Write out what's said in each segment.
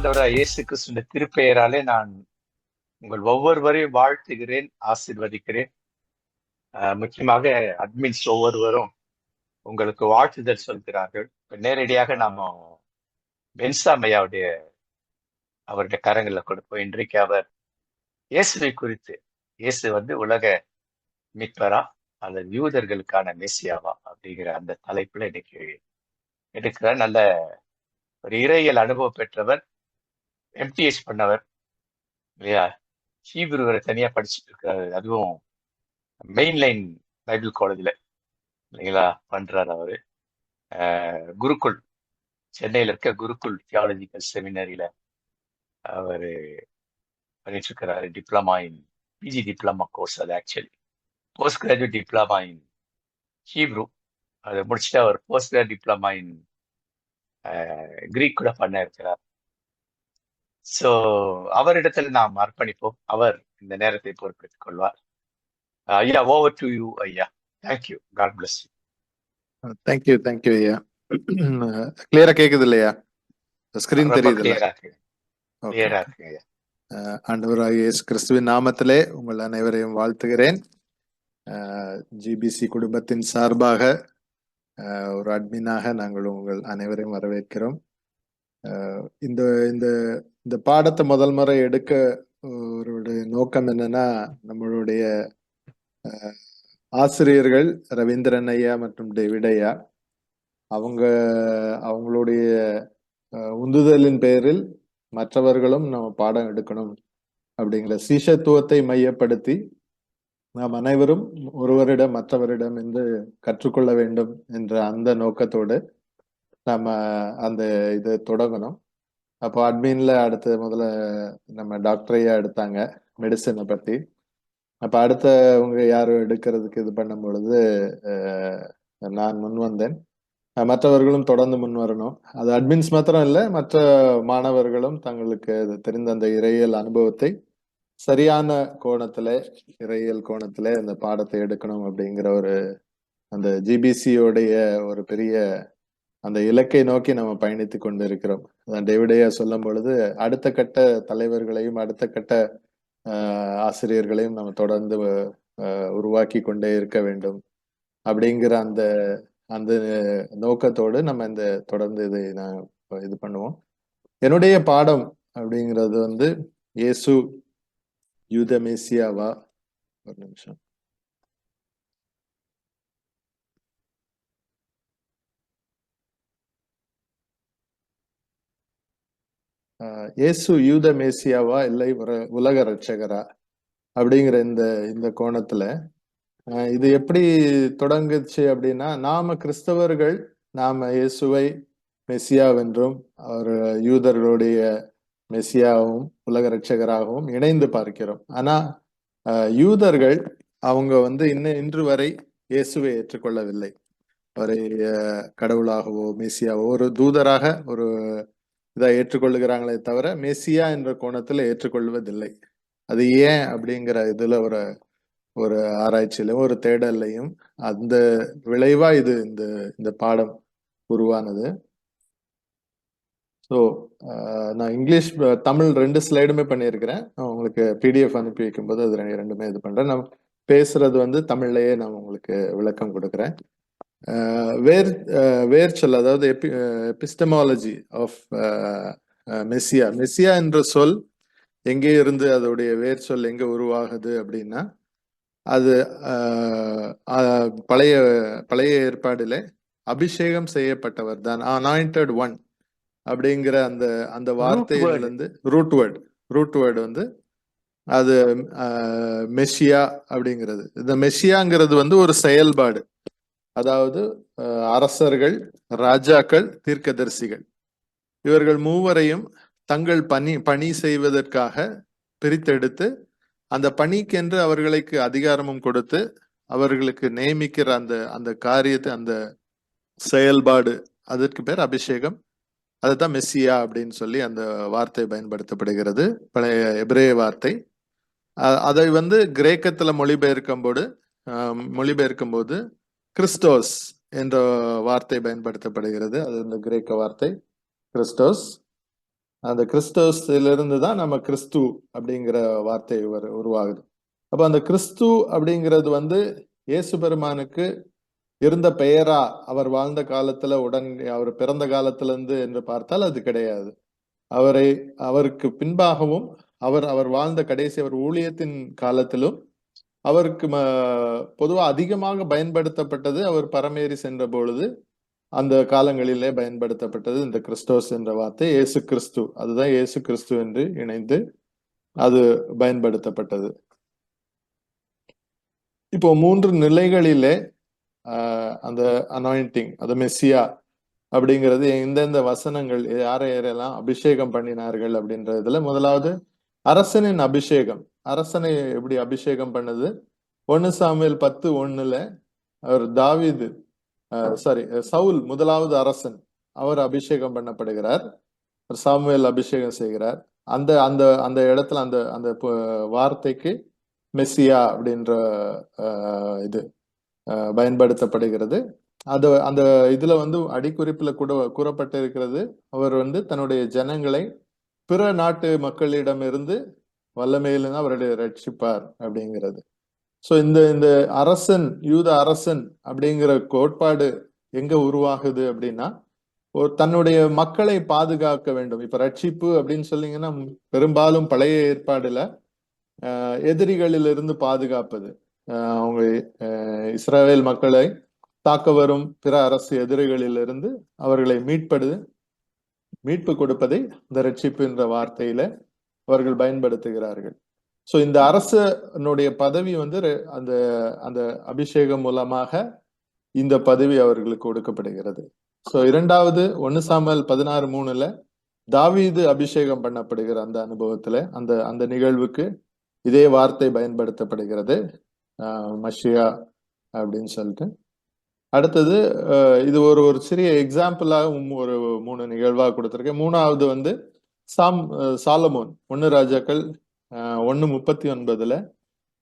ஆண்டவராய் இயேசு கிறிஸ்துவின் திருப்பெயராலே நான் உங்கள் ஒவ்வொருவரையும் வாழ்த்துகிறேன், ஆசீர்வதிக்கிறேன். முக்கியமாக அட்மின்ஸ் ஒவ்வொருவரும் உங்களுக்கு வாழ்த்துதல் சொல்கிறார்கள். இப்ப நேரடியாக நாம பென்சாமையாவுடைய அவருடைய கரங்கள்ல கொடுப்போம். இன்றைக்கு அவர் இயேசுவை குறித்து, இயேசு உலக மீட்பரா அல்லது யூதர்களுக்கான மெசியாவா அப்படிங்கிற அந்த தலைப்புல இன்னைக்கு எடுக்கிற நல்ல ஒரு இறையியல் அனுபவம் பெற்றவர், எம்டிஎஸ் பண்ணவர் இல்லையா, ஹீப்ருவரை தனியா படிச்சுட்டு இருக்காரு. அதுவும் மெயின்லைன் பைபிள் காலேஜ்ல இல்லைங்களா பண்றாரு அவரு. குருகுல், சென்னையில இருக்க குருகுல் தியாலஜிக்கல் செமினரியில அவரு பண்ணிட்டு இருக்கிறாரு. Diploma in PG diploma course. அது actually post graduate diploma in Hebrew. அதை முடிச்சுட்டு அவர் post graduate diploma in Greek கூட பண்ண இருக்கிறார். ஸோ அவரிடத்துல நாம் அர்ப்பணிப்போம். அவர் இந்த நேரத்தை பொறுப்பேற்றுக் கொள்வார். ஐயா, ஓவர் டு யூ ஐயா. Thank you. God bless you. Thank you ஐயா. கிளியரா கேக்குது இல்லையா? ஸ்கிரீன் தெரியுது. கிளியரா இருக்கு ஐயா. ஆண்டவராகிய இயேசு கிறிஸ்துவின் நாமத்திலே உங்கள் அனைவரையும் வாழ்த்துகிறேன். ஜிபிசி குடும்பத்தின் சார்பாக ஒரு அட்மினாக நாங்கள் உங்கள் அனைவரையும் வரவேற்கிறோம். இந்த இந்த இந்த பாடத்தை முதல் முறை எடுக்க ஒரு நோக்கம் என்னன்னா, நம்மளுடைய ஆசிரியர்கள் ரவீந்திரன் ஐயா மற்றும் டேவிட் ஐயா அவங்களுடைய உந்துதலின் பேரில் மற்றவர்களும் நம்ம பாடம் எடுக்கணும் அப்படிங்கிற சீஷத்துவத்தை மையப்படுத்தி நாம் அனைவரும் ஒருவரிடம் மற்றவரிடம் என்று கற்றுக்கொள்ள வேண்டும் என்ற அந்த நோக்கத்தோடு நம்ம அந்த இதை தொடங்கணும். அப்போ அட்மின்ல முதல்ல நம்ம டாக்டர் ஐயா எடுத்தாங்க மெடிசனை பத்தி. அப்ப அடுத்தவங்க யாரும் எடுக்கிறதுக்கு இது பண்ணும் பொழுது நான் முன் வந்தேன். மற்றவர்களும் தொடர்ந்து முன் வரணும். அது அட்மின்ஸ் மாத்திரம் இல்லை, மற்ற மாணவர்களும் தங்களுக்கு தெரிந்த அந்த இறையியல் அனுபவத்தை சரியான கோணத்துல, இறையியல் கோணத்துல அந்த பாடத்தை எடுக்கணும் அப்படிங்கிற ஒரு அந்த ஜிபிசியோடைய ஒரு பெரிய அந்த இலக்கை நோக்கி நம்ம பயணித்து கொண்டு இருக்கிறோம். டேவிடையா சொல்லும் பொழுது அடுத்த கட்ட தலைவர்களையும் அடுத்த கட்ட ஆசிரியர்களையும் நம்ம தொடர்ந்து உருவாக்கி கொண்டே இருக்க வேண்டும் அப்படிங்கிற அந்த அந்த நோக்கத்தோடு நம்ம இந்த தொடர்ந்து இதை நான் இது பண்ணுவோம். என்னுடைய பாடம் அப்படிங்கிறது இயேசு யூத மெசியாவா, ஒரு நிமிஷம், இயேசு யூத மேசியாவா இல்லை உலக ரட்சகரா அப்படிங்கிற இந்த கோணத்துல இது எப்படி தொடங்குச்சு அப்படின்னா, நாம கிறிஸ்தவர்கள் நாம இயேசுவை மெசியாவென்றும் அவர் யூதர்களுடைய மெசியாவும் உலக ரட்சகராகவும் இணைந்து பார்க்கிறோம். ஆனா யூதர்கள் அவங்க இன்று வரை இயேசுவை ஏற்றுக்கொள்ளவில்லை. அவரை கடவுளாகவோ மெசியாவோ ஒரு தூதராக ஒரு இதை ஏற்றுக்கொள்ளுகிறாங்களே தவிர மெசியா என்ற கோணத்துல ஏற்றுக்கொள்வதில்லை. அது ஏன் அப்படிங்கிற இதுல ஒரு ஆராய்ச்சியிலும் ஒரு தேடல்லையும் அந்த விளைவா இது இந்த பாடம் உருவானது. ஸோ நான் இங்கிலீஷ் தமிழ் 2 ஸ்லைடுமே பண்ணியிருக்கிறேன். உங்களுக்கு பிடிஎஃப் அனுப்பி வைக்கும்போது அது ரெண்டுமே இது பண்றேன். நான் பேசுறது தமிழ்லயே நான் உங்களுக்கு விளக்கம் கொடுக்குறேன். வேர்ச்சொல், அதாவது எபிஸ்டமாலஜி ஆஃப் மெசியா என்ற சொல் எங்கே இருந்து அதோடைய வேர்ச்சொல் எங்க உருவாகுது அப்படின்னா, அது பழைய ஏற்பாடிலே அபிஷேகம் செய்யப்பட்டவர் தான், அனாயிண்டட் ஒன் அப்படிங்கிற அந்த வார்த்தையிலிருந்து ரூட் வேர்டு அது மெஷியா அப்படிங்கிறது. இந்த மெஷியாங்கிறது ஒரு செயல்பாடு. அதாவது அரசர்கள், ராஜாக்கள், தீர்க்கதரிசிகள் இவர்கள் மூவரையும் தங்கள் பணி செய்வதற்காக பிரித்தெடுத்து அந்த பணிக்கென்று அவர்களுக்கு அதிகாரமும் கொடுத்து அவர்களுக்கு நியமிக்கிற அந்த காரியத்தை, அந்த செயல்பாடு, அதற்கு பேர் அபிஷேகம். அதுதான் மெஸ்ஸியா அப்படின்னு சொல்லி அந்த வார்த்தை பயன்படுத்தப்படுகிறது, பழைய எபிரேய வார்த்தை. அதை கிரேக்கத்துல மொழிபெயர்க்கும் போது கிறிஸ்டோஸ் என்ற வார்த்தை பயன்படுத்தப்படுகிறது. அது கிரேக்க வார்த்தை கிறிஸ்டோஸ். அந்த கிறிஸ்டோஸிலிருந்து தான் நம்ம கிறிஸ்து அப்படிங்கிற வார்த்தை உருவாகுது. அப்ப அந்த கிறிஸ்து அப்படிங்கிறது வந்து இயேசு பெருமானுக்கு இருந்த பெயரா அவர் வாழ்ந்த காலத்துல அவர் பிறந்த காலத்துல இருந்து என்று பார்த்தால் அது கிடையாது. அவருக்கு பின்பாகவும் அவர் வாழ்ந்த கடைசி அவர் ஊழியத்தின் காலத்திலும் அவருக்கு பொதுவா அதிகமாக பயன்படுத்தப்பட்டது அவர் பரமேறி சென்ற பொழுது அந்த காலங்களிலே பயன்படுத்தப்பட்டது இந்த கிறிஸ்டோஸ் என்ற வார்த்தை. இயேசு கிறிஸ்து, அதுதான் இயேசு கிறிஸ்து என்று இணைந்து அது பயன்படுத்தப்பட்டது. இப்போ 3 நிலைகளிலே அந்த அனாயிண்டிங், அது மெஸ்ஸியா அப்படிங்கிறது எந்தெந்த வசனங்கள் யாரையெல்லாம் அபிஷேகம் பண்ணினார்கள் அப்படின்றதுல முதலாவது அரசனின் அபிஷேகம். அரசனை எப்படி அபிஷேகம் பண்ணது? 1 சாமுவேல் 10:1 அவர் தாவீது சவுல் முதலாவது அரசன், அவர் அபிஷேகம் பண்ணப்படுகிறார். சாமுவேல் அபிஷேகம் செய்கிறார். அந்த அந்த அந்த இடத்துல அந்த அந்த வார்த்தைக்கு மெஸ்ஸியா அப்படின்ற இது பயன்படுத்தப்படுகிறது. அது அந்த இதுல வந்து அடிக்குறிப்புல கூட கூறப்பட்டிருக்கிறது, அவர் வந்து தன்னுடைய ஜனங்களை பிற நாட்டு மக்களிடமிருந்து வல்லமையிலிருந்து அவருடைய ரட்சிப்பார் அப்படிங்கிறது. சோ இந்த இந்த அரசன், யூத அரசன் அப்படிங்கிற கோட்பாடு எங்க உருவாகுது அப்படின்னா, தன்னுடைய மக்களை பாதுகாக்க வேண்டும். இப்ப ரட்சிப்பு அப்படின்னு சொன்னீங்கன்னா பெரும்பாலும் பழைய ஏற்பாடுல எதிரிகளிலிருந்து பாதுகாப்பது, அவங்க இஸ்ரவேல் மக்களை தாக்க வரும் பிற அரசு எதிரிகளிலிருந்து அவர்களை மீட்பு கொடுப்பதை இந்த ரட்சிப்பு என்ற வார்த்தையில அவர்கள் பயன்படுத்துகிறார்கள். சோ இந்த அரசனுடைய பதவி வந்து அந்த அந்த அபிஷேகம் மூலமாக இந்த பதவி அவர்களுக்கு கொடுக்கப்படுகிறது. சோ 2வது 1 சாமுவேல் 16:3 தாவீது அபிஷேகம் பண்ணப்படுகிற அந்த அனுபவத்துல அந்த அந்த நிகழ்வுக்கு இதே வார்த்தை பயன்படுத்தப்படுகிறது, மஷியா அப்படின்னு சொல்லிட்டு. அடுத்தது இது ஒரு சிறிய எக்ஸாம்பிளாக ஒரு 3 நிகழ்வா கொடுத்திருக்கேன். 3வது வந்து சாலமோன் 1 ராஜாக்கள் 1:39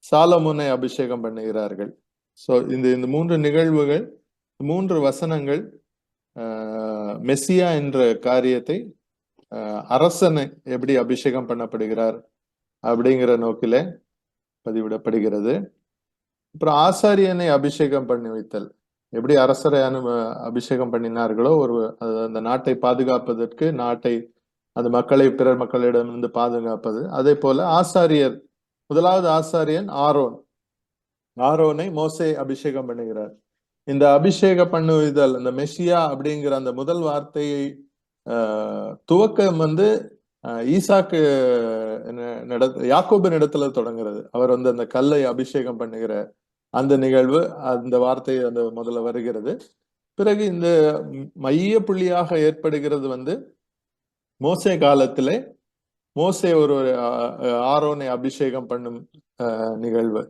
சாலமோனை அபிஷேகம் பண்ணுகிறார்கள். சோ இந்த 3 நிகழ்வுகள், 3 வசனங்கள் மெஸ்ஸியா என்ற காரியத்தை, அரசனை எப்படி அபிஷேகம் பண்ணப்படுகிறார் அப்படிங்கிற நோக்கில பதிவிடப்படுகிறது. அப்புறம் ஆசாரியனை அபிஷேகம் பண்ணி வைத்தல், எப்படி அரசரை அபிஷேகம் பண்ணினார்களோ அந்த நாட்டை பாதுகாப்பதற்கு, நாட்டை அந்த மக்களை பிறர் மக்களிடமிருந்து பாதுகாப்பது, அதே போல ஆசாரியர், முதலாவது ஆசாரியன் ஆரோனை மோசே அபிஷேகம் பண்ணுகிறார். இந்த அபிஷேக பண்ணுதல், இந்த மெஸ்ஸியா அப்படிங்கிற அந்த முதல் வார்த்தையை துவக்கம் வந்து ஈசாக்கு யாக்கோபின் இடத்துல தொடங்குறது. அவர் வந்து அந்த கல்லை அபிஷேகம் பண்ணுகிற அந்த நிகழ்வு, அந்த வார்த்தை அந்த முதல்ல வருகிறது. பிறகு இந்த மைய புள்ளியாக ஏற்படுகிறது வந்து மோசே காலத்திலே மோசே ஒரு ஆரோனை அபிஷேகம் பண்ணும் நிகழ்வு.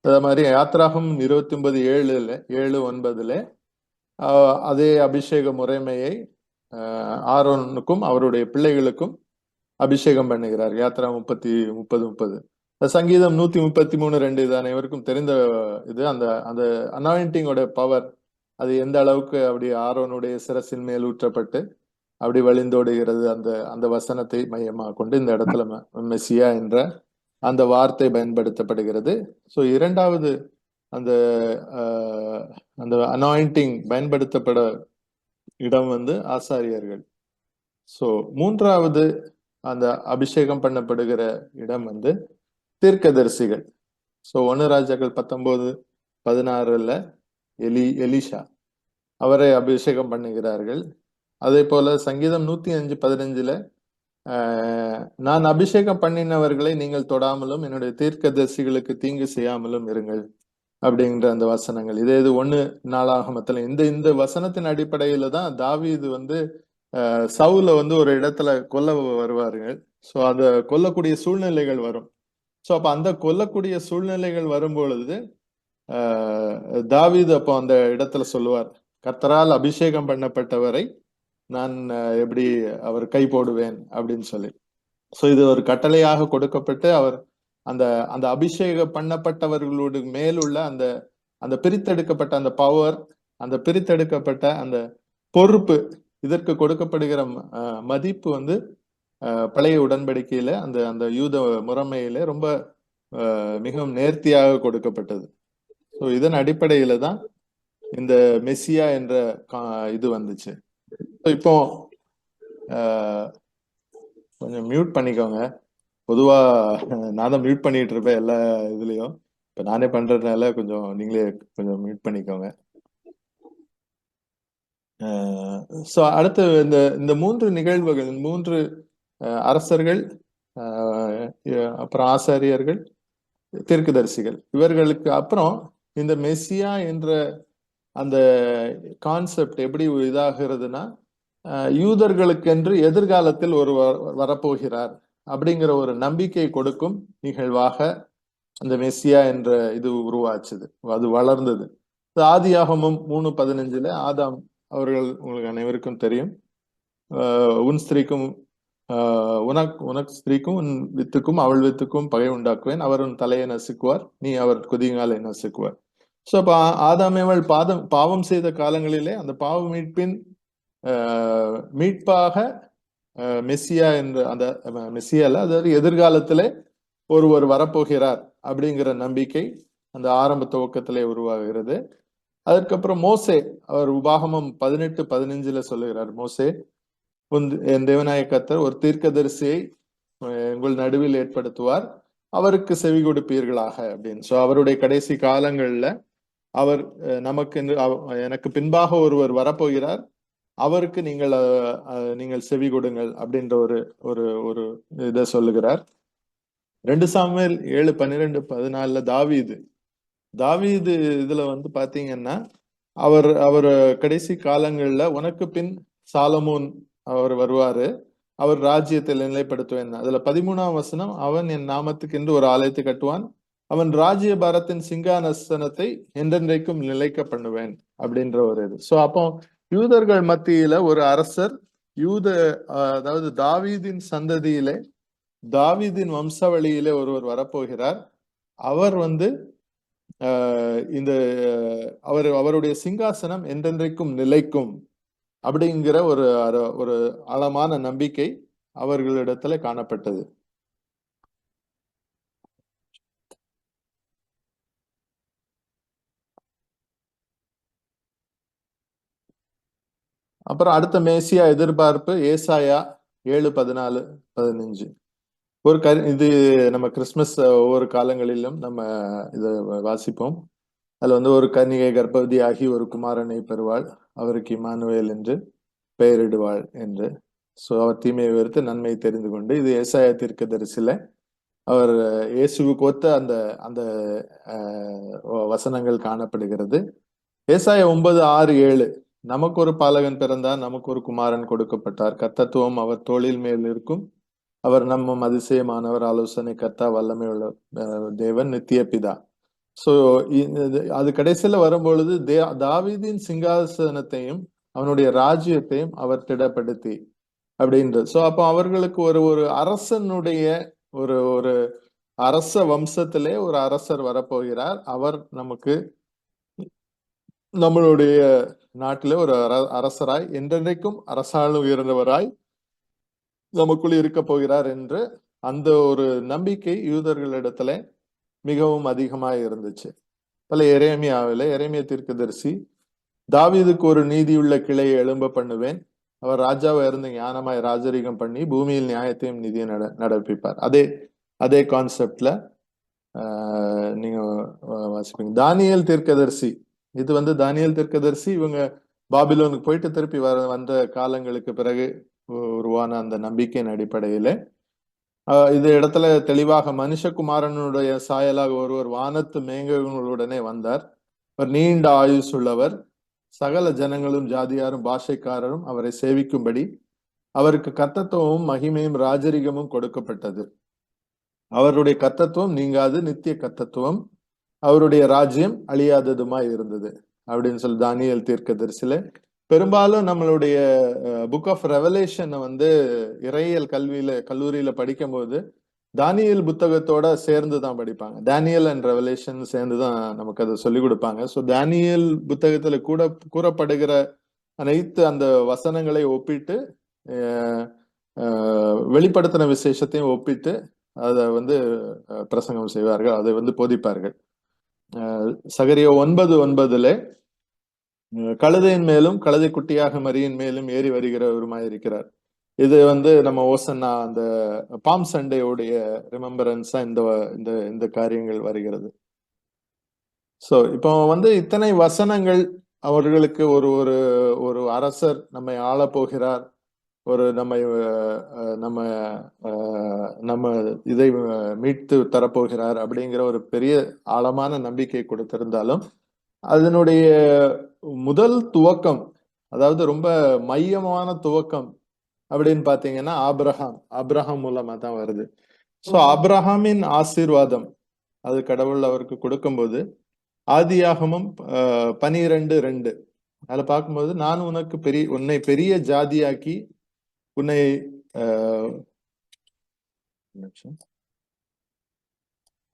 அதே மாதிரி யாத்ராகம் 29:7-9 அதே அபிஷேக முறைமையை ஆரோனுக்கும் அவருடைய பிள்ளைகளுக்கும் அபிஷேகம் பண்ணுகிறார். யாத்ரா 30:30. சங்கீதம் 133:2 இது அனைவருக்கும் தெரிந்த இது. அந்த அந்த அனாயிண்டிங்கோட பவர் அது எந்த அளவுக்கு அப்படி ஆரோனுடைய சிரசின் மேல் ஊற்றப்பட்டு அப்படி வழிந்தோடுகிறது, அந்த அந்த வசனத்தை மையமாக கொண்டு இந்த இடத்துல மெஸ்ஸியா என்ற அந்த வார்த்தை பயன்படுத்தப்படுகிறது. ஸோ 2வது அந்த அந்த அனாயிண்டிங் பயன்படுத்தப்பட இடம் வந்து ஆசாரியர்கள். ஸோ 3வது அந்த அபிஷேகம் பண்ணப்படுகிற இடம் வந்து தீர்க்கதரிசிகள். ஸோ 1 ராஜாக்கள் 19:16 எலிஷா அவரை அபிஷேகம் பண்ணுகிறார்கள். அதே போல சங்கீதம் 105:15 நான் அபிஷேகம் பண்ணினவர்களை நீங்கள் தொடாமலும் என்னுடைய தீர்க்கதரிசிகளுக்கு தீங்கு செய்யாமலும் இருங்கள் அப்படிங்கிற அந்த வசனங்கள். இதே இது 1 நாளாகமத்துல இந்த வசனத்தின் அடிப்படையில தான் தாவீது வந்து சவுல வந்து ஒரு இடத்துல கொல்ல வருவார்கள். ஸோ அத கொல்லக்கூடிய சூழ்நிலைகள் வரும். ஸோ அப்ப அந்த கொல்லக்கூடிய சூழ்நிலைகள் வரும்பொழுது தாவீது அப்போ அந்த இடத்துல சொல்லுவார், கர்த்தரால் அபிஷேகம் பண்ணப்பட்டவரை நான் எப்படி அவர் கை போடுவேன் அப்படின்னு சொல்லி. சோ இது ஒரு கட்டளையாக கொடுக்கப்பட்டு அவர் அந்த அந்த அபிஷேகம் பண்ணப்பட்டவர்களோடு மேலுள்ள அந்த அந்த பிரித்தெடுக்கப்பட்ட அந்த பவர், அந்த பிரித்தெடுக்கப்பட்ட அந்த பொறுப்பு, இதற்கு கொடுக்கப்படுகிற மதிப்பு வந்து பழைய உடன்படிக்கையில அந்த அந்த யூத முறைமையில ரொம்ப மிகவும் நேர்த்தியாக கொடுக்கப்பட்டது. ஸோ இதன் அடிப்படையில தான் இந்த மெஸ்ஸியா என்ற இது வந்துச்சு. இப்போ கொஞ்சம் மியூட் பண்ணிக்கோங்க. பொதுவா நான் தான் மியூட் பண்ணிட்டு இருப்பேன் எல்லா இதுலயும். இப்ப நானே பண்றதுனால கொஞ்சம் நீங்களே கொஞ்சம் மியூட் பண்ணிக்கோங்க. ஸோ அடுத்து இந்த 3 நிகழ்வுகள், 3 அரசர்கள், அப்புறம் ஆசாரியர்கள், தீர்க்கதரிசிகள், இவர்களுக்கு அப்புறம் இந்த மெஸ்ஸியா என்ற அந்த கான்செப்ட் எப்படி இதாகிறதுனா, யூதர்களுக்கென்று எதிர்காலத்தில் ஒரு வரப்போகிறார் அப்படிங்கிற ஒரு நம்பிக்கை கொடுக்கும் நிகழ்வாக அந்த மெஸ்ஸியா என்ற இது உருவாச்சுது, அது வளர்ந்தது. ஆதியாகமம் 3:15 ஆதாம் அவர்கள் உங்களுக்கு அனைவருக்கும் தெரியும். உன் ஸ்திரீக்கும் உனக்கு ஸ்திரீக்கும் உன் வித்துக்கும் அவள் வித்துக்கும் பகை உண்டாக்குவேன், அவர் உன் தலையை நசுக்குவார், நீ அவர் குதிங்காலை நசுக்குவார். ஸோ அப்ப ஆதாமேவள் பாவம் செய்த காலங்களிலே அந்த பாவ மீட்பின் மீட்பாக மெஸ்ஸியா என்ற அந்த மெஸ்ஸியால, அதாவது எதிர்காலத்திலே ஒருவர் வரப்போகிறார் அப்படிங்கிற நம்பிக்கை அந்த ஆரம்ப துவக்கத்திலே உருவாகிறது. அதற்கப்புறம் மோசே, அவர் உபாகமம் 18:15 சொல்லுகிறார், மோசே என் தேவனாய கர்த்தர் ஒரு தீர்க்கதரிசியை உங்கள் நடுவில் ஏற்படுத்துவார், அவருக்கு செவி கொடுப்பீர்களாக அப்படின்னு. ஸோ அவருடைய கடைசி காலங்கள்ல அவர் நமக்கு எனக்கு பின்பாக ஒருவர் வரப்போகிறார், அவருக்கு நீங்கள் செவி கொடுங்கள் அப்படின்ற ஒரு ஒரு இதை சொல்லுகிறார். 2 சாமுவேல் 7:12-14 தாவீது இதுல பாத்தீங்கன்னா அவர் கடைசி காலங்கள்ல உனக்கு பின் சாலமோன் அவர் வருவாரு, அவர் ராஜ்யத்தை நிலைப்படுத்துவேன். அதுல 13ஆம் வசனம், அவன் என் நாமத்துக்கு என்று ஒரு ஆலயத்தை கட்டுவான், அவன் ராஜ்ய பாரத்தின் சிங்காசனத்தை என்றென்றைக்கும் நிலைக்க பண்ணுவேன் அப்படின்ற ஒரு இது. சோ அப்போ யூதர்கள் மத்தியில ஒரு அரசர், அதாவது தாவீதின் சந்ததியிலே, தாவீதின் வம்சாவளியிலே ஒருவர் வரப்போகிறார். அவர் இந்த அவருடைய சிங்காசனம் என்றென்றைக்கும் நிலைக்கும் அப்படிங்கிற ஒரு ஆழமான நம்பிக்கை அவர்களிடத்துல காணப்பட்டது. அப்புறம் அடுத்த மேசியா எதிர்பார்ப்பு ஏசாயா 7:14-15. இது நம்ம கிறிஸ்துமஸ் ஒவ்வொரு காலங்களிலும் நம்ம இதை வாசிப்போம். அதுல ஒரு கன்னிகை கர்ப்பவதி ஆகி ஒரு குமாரனை பெறுவாள், அவருக்கு இம்மானுவேல் என்று பெயரிடுவாள் என்று. சோ அவர் தீமையை வெறுத்து நன்மை தெரிந்து கொண்டு, இது ஏசாயா தீர்க்கதரிசியில அவர் இயேசுவுக்கு ஒத்த அந்த அந்த வசனங்கள் காணப்படுகிறது. ஏசாயா 9:6-7, நமக்கு ஒரு பாலகன் பிறந்தார், நமக்கு ஒரு குமாரன் கொடுக்கப்பட்டார், கர்த்தத்துவம் அவர் தோளில் மேல் இருக்கும், அவர் நம்மும் அதிசயமானவர், ஆலோசனை கர்த்தா, வல்லமை உள்ள தேவன், நித்திய பிதா. சோ அது கடைசியில வரும்பொழுது தாவீதின் சிங்காசனத்தையும் அவனுடைய ராஜ்யத்தையும் அவர் திடப்படுத்தி அப்படின்றது. சோ அப்போ அவர்களுக்கு ஒரு அரசனுடைய ஒரு அரச வம்சத்திலே ஒரு அரசர் வரப்போகிறார். அவர் நமக்கு நம்மளுடைய நாட்டிலே ஒரு அரசராய் என்றென்றைக்கும் அரசாலும் உயர்ந்தவராய் நமக்குள் இருக்க போகிறார் என்று அந்த ஒரு நம்பிக்கை யூதர்களிடத்துல மிகவும் அதிகமாக இருந்துச்சு. பல எரேமியா தீர்க்கதரிசி, தாவீதுக்கு ஒரு நீதியுள்ள கிளையை எழும்ப பண்ணுவேன், அவர் ராஜாவை இருந்து ஞானமாய் ராஜரீகம் பண்ணி பூமியில் நியாயத்தையும் நீதியை நடப்பிப்பார். அதே கான்செப்ட்ல நீங்க வாசிப்பீங்க. தானியேல் தீர்க்கதரிசி, இது தானியேல் தீர்க்கதரிசி இவங்க பாபிலோனுக்கு போயிட்டு திருப்பி வந்த காலங்களுக்கு பிறகு உருவான அந்த நம்பிக்கையின் அடிப்படையில இந்த இடத்துல தெளிவாக மனுஷகுமாரனுடைய சாயலாக ஒருவர் வானத்து மேகங்களுடனே வந்தார், அவர் நீண்ட ஆயுஸ் உள்ளவர், சகல ஜனங்களும் ஜாதியாரும் பாஷைக்காரரும் அவரை சேவிக்கும்படி அவருக்கு கர்த்தத்துவமும் மகிமையும் ராஜரிகமும் கொடுக்கப்பட்டது. அவருடைய கர்த்தத்துவம் நீங்காது, நித்திய கர்த்தத்துவம், அவருடைய ராஜ்யம் அழியாததுமாய் இருந்தது அப்படின்னு சொல்லி தானியேல் தீர்க்கதரிசியில. பெரும்பாலும் நம்மளுடைய புக் ஆஃப் ரெவலேஷன் இறையியல் கல்லூரியில படிக்கும் போது தானியேல் புத்தகத்தோட சேர்ந்துதான் படிப்பாங்க. தானியேல் அண்ட் ரெவலேஷன் சேர்ந்துதான் நமக்கு அதை சொல்லிக் கொடுப்பாங்க. ஸோ தானியேல் புத்தகத்துல கூறப்படுகிற அனைத்து அந்த வசனங்களை ஒப்பிட்டு வெளிப்படுத்தின விசேஷத்தையும் ஒப்பிட்டு அதை வந்து பிரசங்கம் செய்வார்கள், அதை வந்து போதிப்பார்கள். சகரியா 9:9 கழுதையின் மேலும் கழுதை குட்டியாக மரியின் மேலும் ஏறி வருகிறவருமாய் இருக்கிறார். இது வந்து நம்ம ஓசன்னா அந்த பாம் சண்டேவுடைய ரிமெம்பரன்ஸா இந்த இந்த இந்த காரியங்கள் வருகிறது. சோ இப்போ வந்து இத்தனை வசனங்கள் அவர்களுக்கு ஒரு ஒரு ஒரு அரசர் நம்மை ஆள போகிறார், ஒரு நம்ம நம்ம இதை மீட்டு தரப்போகிறார் அப்படிங்கிற ஒரு பெரிய ஆழமான நம்பிக்கை கொடுத்திருந்தாலும், அதனுடைய முதல் துவக்கம், அதாவது ரொம்ப மையமான துவக்கம் அப்படின்னு பாத்தீங்கன்னா ஆபிரகாம் மூலமா தான் வருது. சோ ஆபிரகாமின் ஆசீர்வாதம் அது கடவுள் அவருக்கு கொடுக்கும்போது ஆதியாகமம் 12:2 அதுல பார்க்கும்போது, நான் உன்னை பெரிய ஜாதியாக்கி உன்னை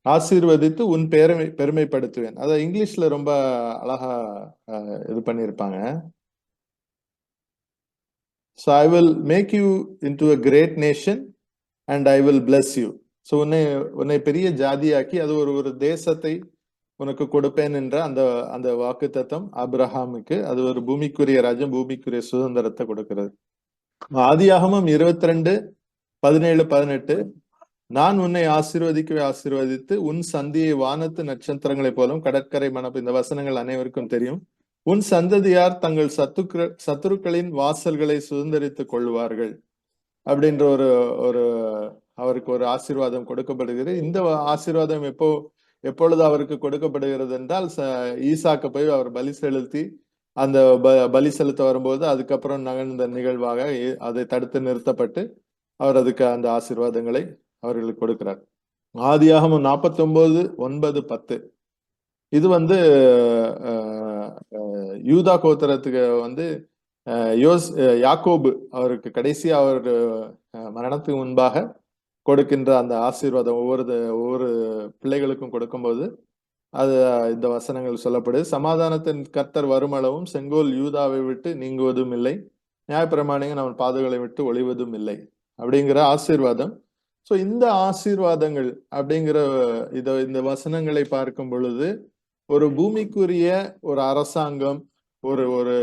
ஆசீர்வதித்து உன் பெருமைப்படுத்துவேன். அத இங்கிலீஷ்ல ரொம்ப அழகா இது பண்ணியிருப்பாங்க. So I will make you into a great nation and I will bless you. So உன்னை பெரிய ஜாதியாக்கி அது ஒரு தேசத்தை உனக்கு கொடுப்பேன் என்ற அந்த வாக்குத்தத்தம் ஆபிரகாமுக்கு அது ஒரு பூமிக்குரிய ராஜ்யம், பூமிக்குரிய சுதந்திரத்தை கொடுக்கிறது. ஆதியாகமம் 22:17-18 நான் உன்னை ஆசீர்வதித்து உன் சந்தியை வானத்து நட்சத்திரங்களைப் போலும் கடற்கரை மணப்பு. இந்த வசனங்கள் அனைவருக்கும் தெரியும். உன் சந்ததியார் தங்கள் சத்துருக்களின் வாசல்களை சுதந்திரித்துக் கொள்வார்கள் அப்படின்ற ஒரு அவருக்கு ஒரு ஆசீர்வாதம் கொடுக்கப்படுகிறது. இந்த ஆசீர்வாதம் எப்பொழுது அவருக்கு கொடுக்கப்படுகிறது என்றால், ஈசாக்க போய் அவர் பலி செலுத்தி அந்த பலி செலுத்த வரும்போது அதுக்கப்புறம் நகர்ந்த நிகழ்வாக அதை தடுத்து நிறுத்தப்பட்டு அவர் அதுக்கு அந்த ஆசீர்வாதங்களை அவர்களுக்கு கொடுக்கிறார். ஆதியாகமம் 49:9-10 இது வந்து யூதா கோத்திரத்துக்கு வந்து யாக்கோபு அவருக்கு கடைசி அவர் மரணத்துக்கு முன்பாக கொடுக்கின்ற அந்த ஆசீர்வாதம் ஒவ்வொரு பிள்ளைகளுக்கும் கொடுக்கும்போது அது இந்த வசனங்கள் சொல்லப்படுது. சமாதானத்தின் கர்த்தர் வருமளவும் செங்கோல் யூதாவை விட்டு நீங்குவதும் இல்லை, நியாயப்பிரமாணிகள் அவன் பாதைகளை விட்டு ஒளிவதும் இல்லை அப்படிங்கிற ஆசீர்வாதம். சோ இந்த ஆசீர்வாதங்கள் அப்படிங்கிற இந்த வசனங்களை பார்க்கும் பொழுது ஒரு பூமிக்குரிய ஒரு அரசாங்கம், ஒரு ஒரு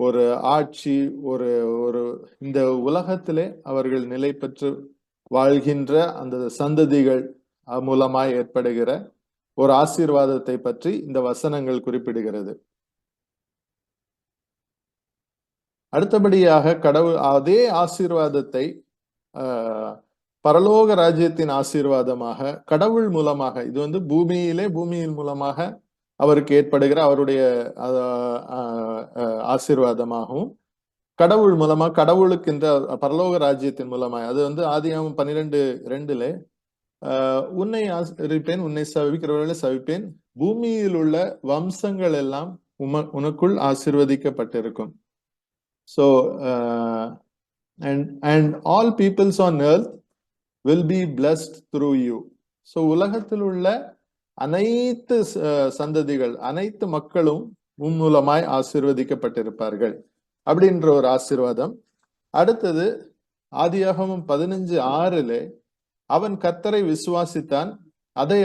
ஒரு ஆட்சி, ஒரு ஒரு இந்த உலகத்திலே அவர்கள் நிலை பெற்று வாழ்கின்ற அந்த சந்ததிகள் மூலமாய் ஏற்படுகிற ஒரு ஆசீர்வாதத்தை பற்றி இந்த வசனங்கள் குறிப்பிடுகிறது. அடுத்தபடியாக கடவுள் அதே ஆசீர்வாதத்தை பரலோக ராஜ்யத்தின் ஆசீர்வாதமாக கடவுள் மூலமாக, இது வந்து பூமியின் மூலமாக அவருக்கு ஏற்படுகிற அவருடைய ஆசீர்வாதமாகவும் கடவுள் மூலமா கடவுளுக்கு இந்த பரலோக ராஜ்யத்தின் மூலமாக, அது வந்து ஆதியாகமம் 12:2 உன்னை ஆசீர்வதிப்பேன், உன்னை சவிக்கிறவர்களை சவிப்பேன், பூமியில் உள்ள வம்சங்கள் எல்லாம் உனக்குள் ஆசீர்வதிக்கப்பட்டிருக்கும். So and all peoples on earth will be blessed through you. So உலகத்தில் உள்ள அனைத்து சந்ததிகள், அனைத்து மக்களும் உன் மூலமாய் ஆசீர்வதிக்கப்பட்டிருப்பார்கள் அப்படின்ற ஒரு ஆசீர்வாதம். அடுத்தது ஆதியாகமம் 15:6 அவன் கர்த்தரை விசுவாசித்தான், அதை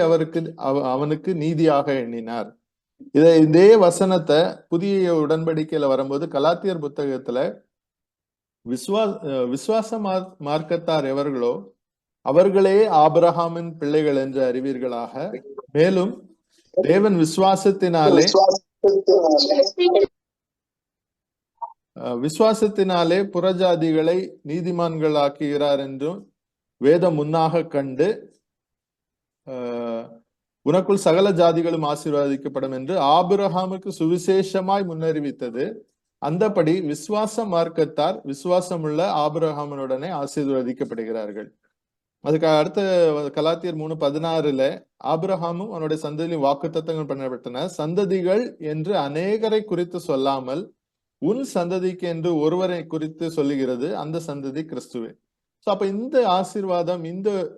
அவனுக்கு நீதியாக எண்ணினார். இதே வசனத்தை புதிய உடன்படிக்கையில வரும்போது கலாத்தியர் புத்தகத்துல விசுவாச மார்க்கத்தார் எவர்களோ அவர்களே ஆபிரகாமின் பிள்ளைகள் என்று அறிவீர்களாக, மேலும் தேவன் விசுவாசத்தினாலே புறஜாதிகளை நீதிமான்கள் ஆக்குகிறார் என்றும் வேதம் முன்னாக கண்டு உனக்குள் சகல ஜாதிகளும் ஆசீர்வதிக்கப்படும் என்று ஆபிரகாமுக்கு சுவிசேஷமாய் முன்னறிவித்தது. அந்தபடி விசுவாச மார்க்கத்தார் விசுவாசமுள்ள ஆபிரகாமனுடனே ஆசீர்வதிக்கப்படுகிறார்கள். அதுக்கு அடுத்த கலாத்தியர் 3:16 ஆபிரகாமும் அவனுடைய சந்ததியில் வாக்குத்தத்தங்கள் பண்ணப்பட்டன, சந்ததிகள் என்று அநேகரை குறித்து சொல்லாமல் உன் சந்ததிக்கு என்று ஒருவரை குறித்து சொல்லுகிறது, அந்த சந்ததி கிறிஸ்துவே. சோ அப்ப இந்த ஆசீர்வாதம்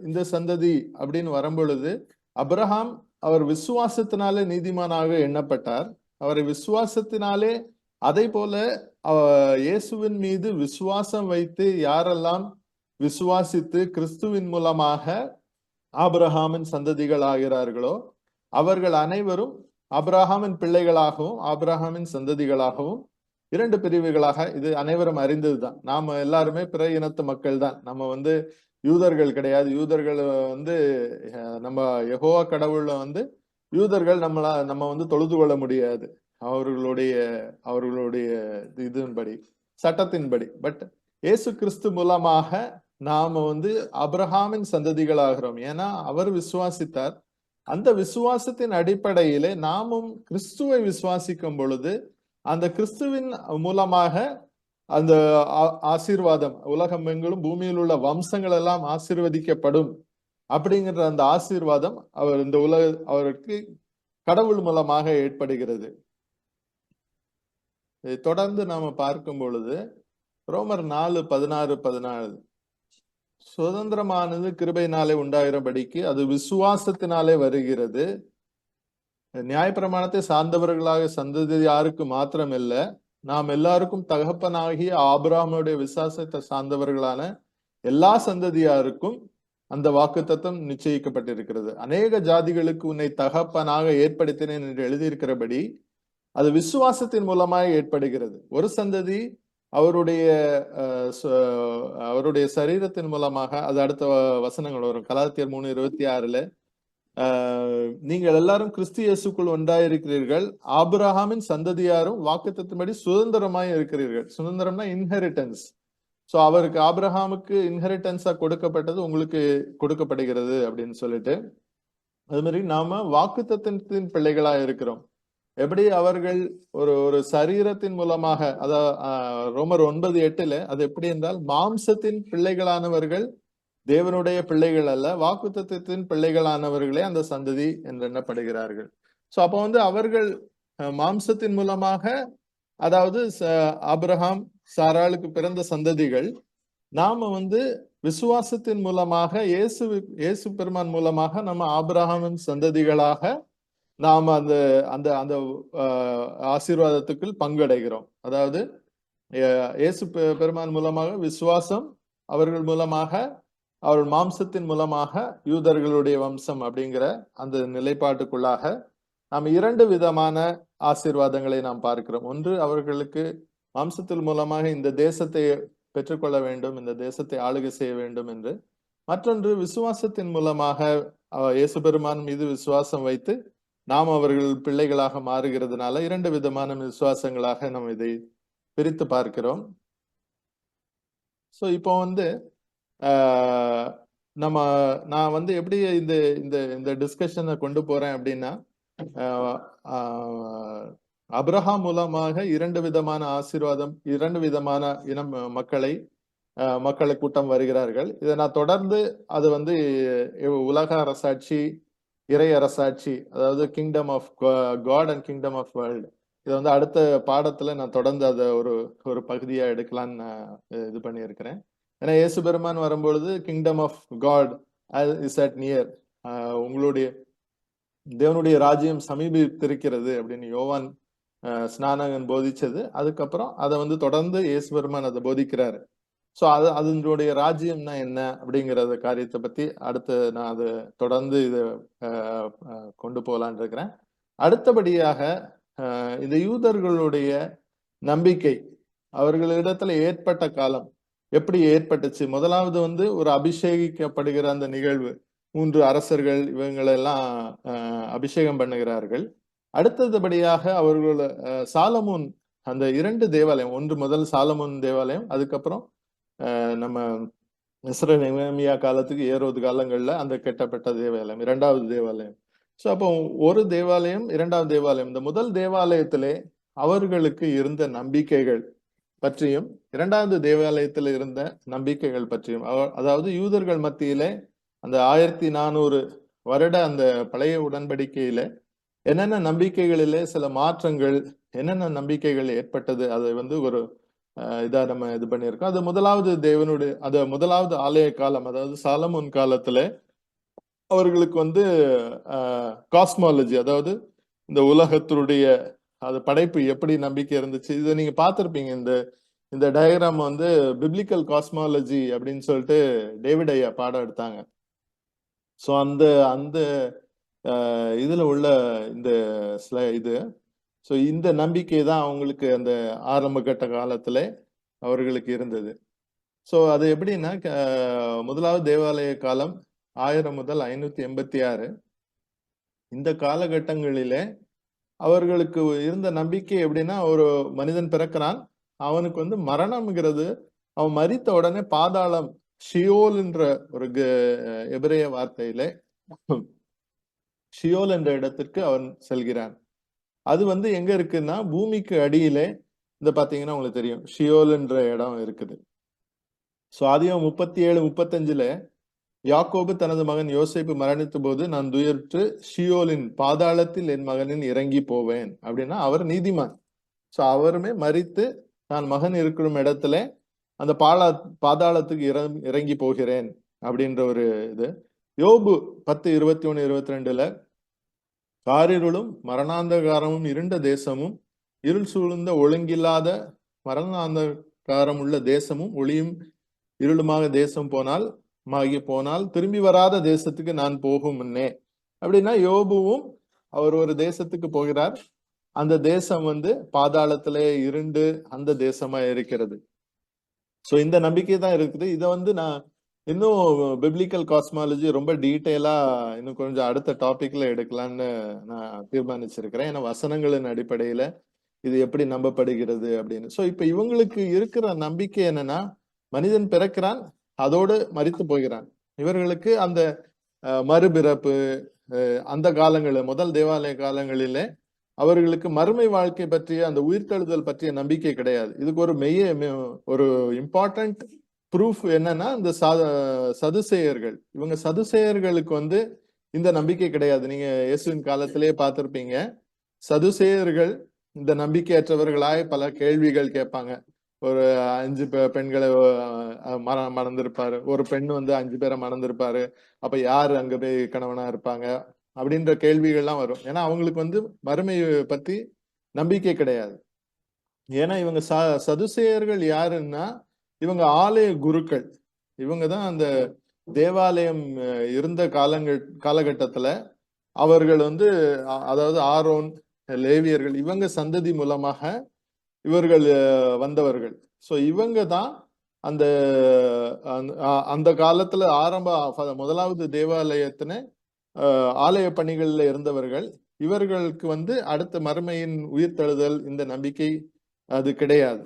இந்த சந்ததி அப்படின்னு வரும்பொழுது அபிரகாம் அவர் விசுவாசத்தினாலே நீதிமானாக எண்ணப்பட்டார். அவரை விசுவாசத்தினாலே அதை போல இயேசுவின் மீது விசுவாசம் வைத்து யாரெல்லாம் விசுவாசித்து கிறிஸ்துவின் மூலமாக ஆபிரகாமின் சந்ததிகள் ஆகிறார்களோ அவர்கள் அனைவரும் ஆபிரகாமின் பிள்ளைகளாகவும் ஆபிரகாமின் சந்ததிகளாகவும் இரண்டு பிரிவுகளாக, இது அனைவரும் அறிந்ததுதான். நாம எல்லாருமே பிற இனத்து மக்கள் தான். நம்ம யூதர்கள் கிடையாது. யூதர்கள் நம்ம யெகோவா கடவுள்ல யூதர்கள் நம்ம தொழுது கொள்ள முடியாது அவர்களுடைய இதன்படி, சட்டத்தின்படி. பட் இயேசு கிறிஸ்து மூலமாக நாம அபிரகாமின் சந்ததிகளாகிறோம். ஏன்னா அவர் விசுவாசித்தார். அந்த விசுவாசத்தின் அடிப்படையிலே நாமும் கிறிஸ்துவை விசுவாசிக்கும் பொழுது அந்த கிறிஸ்துவின் மூலமாக அந்த ஆசீர்வாதம், உலகம் எங்கிலும் பூமியில் உள்ள வம்சங்கள் எல்லாம் ஆசீர்வதிக்கப்படும் அப்படிங்கிற அந்த ஆசீர்வாதம் அவருக்கு கடவுள் மூலமாக ஏற்படுகிறது. இதை தொடர்ந்து நாம பார்க்கும் பொழுது ரோமர் 4:16 சுதந்திரமானது கிருபையினாலே உண்டாகிறபடிக்கு அது விசுவாசத்தினாலே வருகிறது. நியாயப்பிரமாணத்தை சார்ந்தவர்களாக சந்ததி யாருக்கு மாத்திரமில்ல, நாம் எல்லாருக்கும் தகப்பனாகிய ஆபிரகாமுடைய விசுவாசத்தை சார்ந்தவர்களான எல்லா சந்ததியாருக்கும் அந்த வாக்குத்தத்தம் நிச்சயிக்கப்பட்டிருக்கிறது. அநேக ஜாதிகளுக்கு உன்னை தகப்பனாக ஏற்படுத்தினேன் என்று எழுதியிருக்கிறபடி அது விசுவாசத்தின் மூலமாக ஏற்படுகிறது. ஒரு சந்ததி அவருடைய சரீரத்தின் மூலமாக, அது அடுத்த வசனங்கள் வரும். கலாத்தியர் 3:26 நீங்கள் எல்லாரும் கிறிஸ்து இயேசுக்குள் ஒன்றாயிருக்கிறீர்கள், ஆபிரகாமின் சந்ததியாரும் வாக்குத்தத்தின்படி சுதந்திரமாய் இருக்கிறீர்கள். சுதந்திரம்னா இன்ஹெரிட்டன்ஸ். சோ அவருக்கு ஆபிரகாமுக்கு இன்ஹெரிட்டன்ஸா கொடுக்கப்பட்டது உங்களுக்கு கொடுக்கப்படுகிறது அப்படின்னு சொல்லிட்டு, அது மாதிரி நாம வாக்குத்தத்தின் பிள்ளைகளா இருக்கிறோம். எப்படி அவர்கள் ஒரு சரீரத்தின் மூலமாக, ரோமர் 9:8 அது எப்படி என்றால், மாம்சத்தின் பிள்ளைகளானவர்கள் தேவனுடைய பிள்ளைகள் அல்ல, வாக்குத்தத்தத்தின் பிள்ளைகளானவர்களே அந்த சந்ததி என்று எண்ணப்படுகிறார்கள். சோ அப்போ அவர்கள் மாம்சத்தின் மூலமாக, அதாவது ஆபிரகாம் சாராளுக்கு பிறந்த சந்ததிகள். நாம விசுவாசத்தின் மூலமாக இயேசு பெருமான் மூலமாக நம்ம ஆபிரகாமின் சந்ததிகளாக நாம அந்த அந்த அந்த ஆசீர்வாதத்துக்குள் பங்கடைகிறோம். அதாவது இயேசு பெருமான் மூலமாக விசுவாசம், அவர்கள் மூலமாக அவர்கள் மாம்சத்தின் மூலமாக யூதர்களுடைய வம்சம் அப்படிங்கிற அந்த நிலைப்பாட்டுக்குள்ளாக நாம் இரண்டு விதமான ஆசீர்வாதங்களை நாம் பார்க்கிறோம். ஒன்று, அவர்களுக்கு மாம்சத்தின் மூலமாக இந்த தேசத்தை பெற்றுக்கொள்ள வேண்டும், இந்த தேசத்தை ஆளுகை செய்ய வேண்டும் என்று. மற்றொன்று, விசுவாசத்தின் மூலமாக இயேசு பெருமான் மீது விசுவாசம் வைத்து நாம் அவர்கள் பிள்ளைகளாக மாறுகிறதுனால இரண்டு விதமான விசுவாசங்களாக நாம் இதை பிரித்து பார்க்கிறோம். சோ இப்போ நான் எப்படி இந்த டிஸ்கஷனை கொண்டு போறேன் அப்படின்னா, அபிரகாம் மூலமாக இரண்டு விதமான ஆசீர்வாதம், இரண்டு விதமான இனம் மக்களை கூட்டம் வருகிறார்கள். இதை நான் தொடர்ந்து அது உலக அரசாட்சி, இறை அரசாட்சி, அதாவது kingdom of God and kingdom of world, இதை அடுத்த பாடத்துல நான் தொடர்ந்து அதை ஒரு பகுதியா எடுக்கலான்னு நான் இது பண்ணியிருக்கிறேன். ஏன்னா இயேசு பெருமான் வரும்பொழுது kingdom of God is at near, உங்களுடைய தேவனுடைய ராஜ்யம் சமீபித்திருக்கிறது அப்படின்னு யோவான் ஸ்நானகன் போதிச்சது. அதுக்கப்புறம் அதை தொடர்ந்து இயேசு பெருமான் அதை போதிக்கிறாரு. சோ அதனுடைய ராஜ்யம்னா என்ன அப்படிங்கிற காரியத்தை பத்தி அடுத்து நான் அதை தொடர்ந்து இதை கொண்டு போகலான் இருக்கிறேன். அடுத்தபடியாக இந்த யூதர்களுடைய நம்பிக்கை, அவர்களிடத்துல ஏற்பட்ட காலம் எப்படி ஏற்பட்டுச்சு. முதலாவது ஒரு அபிஷேகிக்கப்படுகிற அந்த நிகழ்வு, 3 அரசர்கள் இவங்களெல்லாம் அபிஷேகம் பண்ணுகிறார்கள். அடுத்தபடியாக அவர்கள் சாலமோன், அந்த 2 தேவாலயம், ஒன்று முதல் சாலமோன் தேவாலயம், அதுக்கப்புறம் நம்ம நெஹெமியா காலத்துக்கு ஏரோது காலங்கள்ல அந்த கட்டப்பட்ட தேவாலயம், 2வது தேவாலயம். சோ அப்போ ஒரு தேவாலயம், 2வது தேவாலயம். இந்த முதல் தேவாலயத்திலே அவர்களுக்கு இருந்த நம்பிக்கைகள் பற்றியும் 2வது தேவாலயத்தில் இருந்த நம்பிக்கைகள் பற்றியும், அதாவது யூதர்கள் மத்தியிலே அந்த 1400 வருட அந்த பழைய உடன்படிக்கையில என்னென்ன நம்பிக்கைகளிலே சில மாற்றங்கள், என்னென்ன நம்பிக்கைகள் ஏற்பட்டது, அதை ஒரு இதா நம்ம இது பண்ணியிருக்கோம். அது முதலாவது ஆலய காலம், அதாவது சாலமோன் காலத்துல அவர்களுக்கு காஸ்மாலஜி, அதாவது இந்த உலகத்தினுடைய அது படைப்பு எப்படி நம்பிக்கை இருந்துச்சு, இதை நீங்க பார்த்திருப்பீங்க. இந்த இந்த டயக்ராம் வந்து பிப்ளிக்கல் காஸ்மாலஜி அப்படின்னு சொல்லிட்டு டேவிட் ஐயா பாடம் எடுத்தாங்க. ஸோ அந்த அந்த இதுல உள்ள இந்த இது ஸோ இந்த நம்பிக்கை தான் அவங்களுக்கு அந்த ஆரம்ப கட்ட காலத்துல அவர்களுக்கு இருந்தது. ஸோ அது எப்படின்னா முதலாவது தேவாலய காலம் 1000 முதல் 586 இந்த காலகட்டங்களிலே அவர்களுக்கு இருந்த நம்பிக்கை எப்படின்னா, ஒரு மனிதன் பிறக்கிறான், அவனுக்கு வந்து மரணம்ங்கிறது அவன் மரித்த உடனே பாதாளம் ஷியோல் என்ற ஒரு எபிரேய வார்த்தையிலே ஷியோல் என்ற இடத்திற்கு அவன் செல்கிறான். அது வந்து எங்க இருக்குன்னா பூமிக்கு அடியிலே இந்த பாத்தீங்கன்னா உங்களுக்கு தெரியும் ஷியோல் என்ற இடம் இருக்குது. ஸோ ஆதியாகமம் 37:35 யாக்கோபு தனது மகன் யோசேப்பு மரணித்த போது நான் துயருற்று ஷியோலின் பாதாளத்தில் என் மகனின் இறங்கி போவேன் அப்படின்னா அவர் நீதிமான். ஸோ அவருமே மரித்து நான் மகன் இருக்கிற இடத்துல அந்த பாதாளத்துக்கு இறங்கி போகிறேன் அப்படின்ற ஒரு இது. யோபு 10:21-22 காரிருளும் மரணாந்தகாரமும் இருண்ட தேசமும் இருள் சூழ்ந்த ஒழுங்கில்லாத மரணாந்தகாரம் உள்ள தேசமும் ஒளியும் இருளுமாக தேசம் போனால் திரும்பி வராத தேசத்துக்கு நான் போகும் முன்னே அப்படின்னா யோபுவும் அவர் ஒரு தேசத்துக்கு போகிறார். அந்த தேசம் வந்து பாதாளத்திலே இருண்டு அந்த தேசமா இருக்கிறது. ஸோ இந்த நம்பிக்கை தான் இருக்குது. இதை வந்து நான் இன்னும் பிப்ளிக்கல் காஸ்மாலஜி ரொம்ப டீட்டெயிலா இன்னும் கொஞ்சம் அடுத்த டாபிக்ல எடுக்கலான்னு நான் தீர்மானிச்சிருக்கிறேன். ஏன்னா வசனங்களின் அடிப்படையில இது எப்படி நம்பப்படுகிறது அப்படின்னு. ஸோ இப்ப இவங்களுக்கு இருக்கிற நம்பிக்கை என்னன்னா, மனிதன் பிறக்கிறான், அதோடு மரித்து போகிறான். இவர்களுக்கு அந்த மறுபிறப்பு அந்த காலங்களில் முதல் தேவாலய காலங்களிலே அவர்களுக்கு மறுமை வாழ்க்கை பற்றிய அந்த உயிர்த்தெழுதல் பற்றிய நம்பிக்கை கிடையாது. இதுக்கு ஒரு இம்பார்ட்டன்ட் ப்ரூஃப் என்னன்னா இந்த சதுசேயர்கள். இவங்க சதுசேயர்களுக்கு வந்து இந்த நம்பிக்கை கிடையாது. நீங்க இயேசுவின் காலத்திலேயே பார்த்திருப்பீங்க, சதுசேயர்கள் இந்த நம்பிக்கையற்றவர்களாய் பல கேள்விகள் கேட்பாங்க. ஒரு 5 பெண்களை மணந்திருப்பாரு, ஒரு பெண் வந்து 5 பேரை மணந்திருப்பாரு, அப்ப யாரு அங்க போய் கணவனா இருப்பாங்க அப்படின்ற கேள்விகள்லாம் வரும். ஏன்னா அவங்களுக்கு வந்து மறுமையை பத்தி நம்பிக்கை கிடையாது. ஏன்னா இவங்க சதுசேயர்கள் யாருன்னா இவங்க ஆலய குருக்கள். இவங்க தான் அந்த தேவாலயம் இருந்த காலகட்டத்துல அவர்கள் வந்து அதாவது ஆரோன், லேவியர்கள் இவங்க சந்ததி மூலமாக இவர்கள் வந்தவர்கள். ஸோ இவங்க தான் அந்த அந்த காலத்துல முதலாவது தேவாலயத்தின ஆலய பணிகள்ல இருந்தவர்கள். இவர்களுக்கு வந்து அடுத்த மறுமையின் உயிர்த்தெழுதல் இந்த நம்பிக்கை அது கிடையாது.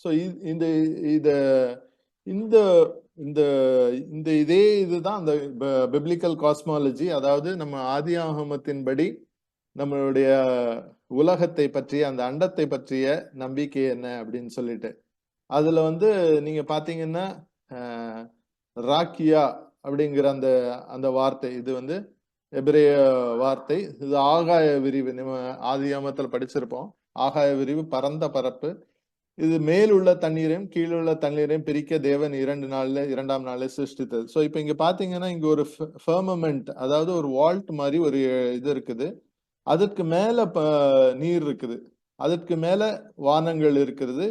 ஸோ இந்த இந்த இந்த இந்த இதே இதுதான் அந்த பிப்ளிக்கல் காஸ்மாலஜி. அதாவது நம்ம ஆதியாகமத்தின்படி நம்மளுடைய உலகத்தை பற்றிய அந்த அண்டத்தை பற்றிய நம்பிக்கை என்ன அப்படின்னு சொல்லிட்டு அதுல வந்து நீங்க பாத்தீங்கன்னா ராக்கியா அப்படிங்கிற அந்த வார்த்தை, இது வந்து எபிரேய வார்த்தை. இது ஆகாய விரிவு. நம்ம ஆதியாகமத்தில் படிச்சிருப்போம். ஆகாய விரிவு, பரந்த பரப்பு. இது மேலுள்ள தண்ணீரையும் கீழுள்ள தண்ணீரையும் பிரிக்க தேவன் 2ஆம் நாள்ல சிருஷ்டித்தது. ஸோ இப்ப இங்க பாத்தீங்கன்னா இங்க ஒரு ஃபர்மமெண்ட், அதாவது ஒரு வால்ட் மாதிரி ஒரு இது இருக்குது. அதற்கு மேல நீர் இருக்குது, அதற்கு மேல வானங்கள் இருக்கிறது.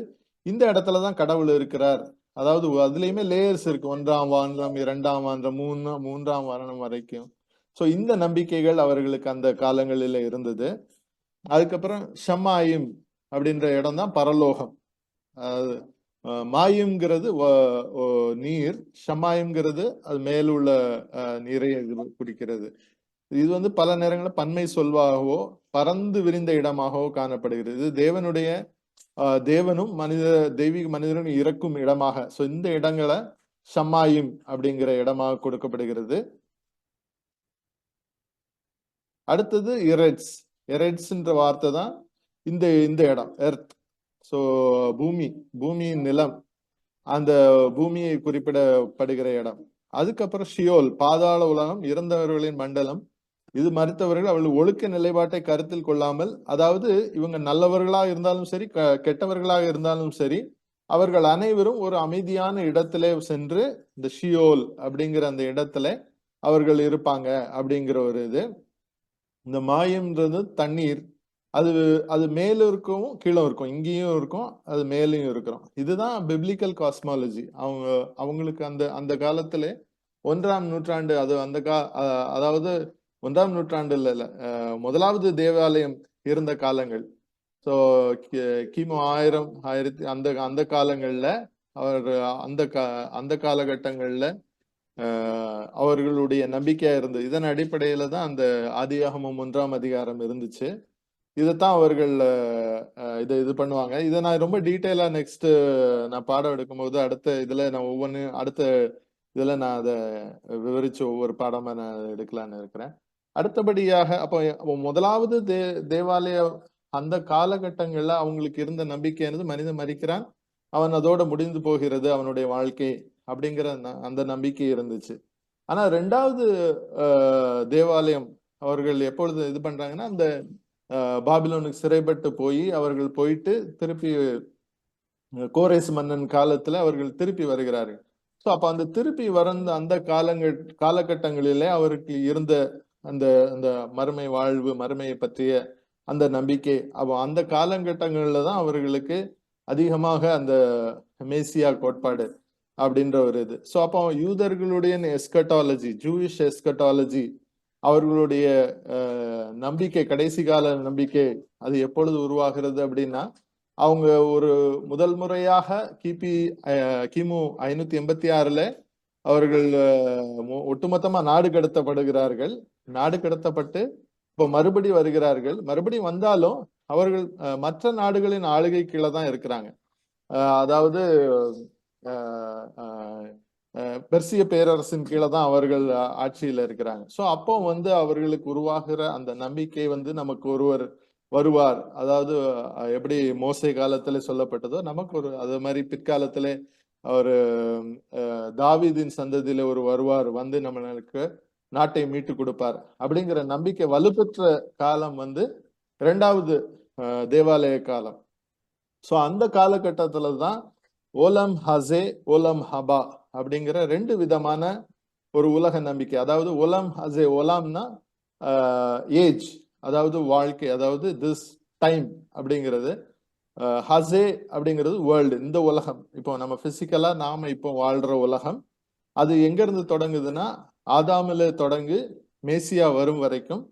இந்த இடத்துலதான் கடவுள் இருக்கிறார். அதாவது அதுலயுமே லேயர்ஸ் இருக்கு, 1ஆம் வானம், 2ஆம் வானம், 3ஆம் வானம் வரைக்கும். ஸோ இந்த நம்பிக்கைகள் அவர்களுக்கு அந்த காலங்களில இருந்தது. அதுக்கப்புறம் ஷமாயிம் அப்படின்ற இடம் தான் பரலோகம். மாயம்ங்கிறது நீர், ஷமாயம்ங்கிறது அது மேலுள்ள நீரை குடிக்கிறது. இது வந்து பல நேரங்களில் பன்மை சொல்வாகவோ பறந்து விரிந்த இடமாகவோ காணப்படுகிறது. இது தேவனும் தெய்வீக மனிதனும் இறக்கும் இடமாக. ஸோ இந்த இடங்களை ஷமாயிம் அப்படிங்கிற இடமாக கொடுக்கப்படுகிறது. அடுத்தது எரெட்ஸ்ன்ற வார்த்தை தான் இந்த இடம், எர்த். ஸோ பூமியின் நிலம், அந்த பூமியை குறிப்பிடப்படுகிற இடம். அதுக்கப்புறம் ஷியோல், பாதாள உலகம், இறந்தவர்களின் மண்டலம். இது மறுத்தவர்கள் அவள் ஒழுக்க நிலைப்பாட்டை கருத்தில் கொள்ளாமல், அதாவது இவங்க நல்லவர்களாக இருந்தாலும் சரி கெட்டவர்களாக இருந்தாலும் சரி அவர்கள் அனைவரும் ஒரு அமைதியான இடத்துல சென்று இந்த ஷியோல் அப்படிங்கிற அந்த இடத்துல அவர்கள் இருப்பாங்க அப்படிங்கிற ஒரு இது. இந்த மாயம்ன்றது தண்ணீர், அது அது மேலும் இருக்கும் கீழும் இருக்கும், இங்கேயும் இருக்கும் அது மேலேயும் இருக்கிறோம். இதுதான் பிப்ளிக்கல் காஸ்மாலஜி. அவங்களுக்கு அந்த அந்த காலத்துல 1ஆம் நூற்றாண்டு, அது அந்த அதாவது 1ஆம் நூற்றாண்டு இல்ல, முதலாவது தேவாலயம் இருந்த காலங்கள். ஸோ கிமு 1000 அந்த அந்த காலங்கள்ல அவர் அந்த அந்த காலகட்டங்கள்ல அவர்களுடைய நம்பிக்கையா இருந்தது. இதன் அடிப்படையில தான் அந்த ஆதியாகமம் 1ஆம் அதிகாரம் இருந்துச்சு. இதைத்தான் அவர்கள் இது பண்ணுவாங்க. இதை நான் ரொம்ப டீட்டெயிலா நெக்ஸ்ட் நான் பாடம் எடுக்கும்போது அடுத்த இதுல நான் அடுத்த இதுல நான் அதை விவரிச்சு ஒவ்வொரு பாடமா நான் எடுக்கலான்னு இருக்கிறேன். அடுத்தபடியாக அப்போ முதலாவது தேவாலய அந்த காலகட்டங்கள்ல அவங்களுக்கு இருந்த நம்பிக்கையானது மனிதன் மரிக்கிறான், அவன் அதோட முடிந்து போகிறது அவனுடைய வாழ்க்கை அப்படிங்கிற அந்த நம்பிக்கை இருந்துச்சு. ஆனா 2வது தேவாலயம் அவர்கள் எப்பொழுது இது பண்றாங்கன்னா, அந்த பாபிலோனுக்கு சிறைப்பட்டு போய் அவர்கள் போயிட்டு திருப்பி கோரேஸ் மன்னன் காலத்துல அவர்கள் திருப்பி வருகிறார்கள். சோ அப்ப அந்த திருப்பி வந்த அந்த காலகட்டங்களிலே அவருக்கு இருந்த அந்த அந்த மறுமை வாழ்வு, மறுமையை பற்றிய அந்த நம்பிக்கை, அந்த காலகட்டங்கள்ல தான் அவர்களுக்கு அதிகமாக அந்த மேசியா கோட்பாடு அப்படின்ற ஒரு இது. சோ அப்போ யூதர்களுடைய எஸ்கட்டாலஜி, ஜூயிஷ் எஸ்கட்டாலஜி, அவர்களுடைய நம்பிக்கை, கடைசி கால நம்பிக்கை, அது எப்பொழுது உருவாகிறது அப்படின்னா, அவங்க ஒரு முதல் முறையாக கிமு 586ல அவர்கள் ஒட்டுமொத்தமா நாடு கடத்தப்படுகிறார்கள். நாடு கடத்தப்பட்டு இப்போ மறுபடி வருகிறார்கள். மறுபடியும் வந்தாலும் அவர்கள் மற்ற நாடுகளின் ஆளுகை கீழே தான் இருக்கிறாங்க. அதாவது பெர்சிய பேரரசின் கீழே தான் அவர்கள் ஆட்சியில இருக்கிறாங்க. சோ அப்போ அவர்களுக்கு உருவாகிற அந்த நம்பிக்கை நமக்கு ஒருவர் வருவார், அதாவது எப்படி மோசே காலத்துல சொல்லப்பட்டதோ நமக்கு ஒரு அது மாதிரி பிற்காலத்துல ஒரு தாவீதின் சந்ததியில ஒரு வருவார், நம்மளுக்கு நாட்டை மீட்டு கொடுப்பார் அப்படிங்கிற நம்பிக்கை வலுப்பெற்ற காலம் 2வது தேவாலய காலம். சோ அந்த காலகட்டத்துல தான் ஓலம் ஹசே, ஓலம் ஹபா அப்படிங்கிற 2 விதமான ஒரு உலக நம்பிக்கை. அதாவது ஓலம் ஹசே, ஓலாம்னா ஏஜ், அதாவது வாழ்க்கை, அதாவது திஸ் டைம் அப்படிங்கிறது. ஹசே அப்படிங்கிறது வேர்ல்டு, இந்த உலகம். இப்போ நம்ம பிசிக்கலா நாம இப்போ வாழ்ற உலகம். அது எங்க இருந்து தொடங்குதுன்னா, ஆதாமில தொடங்கு மேசியா வரும் வரைக்கும்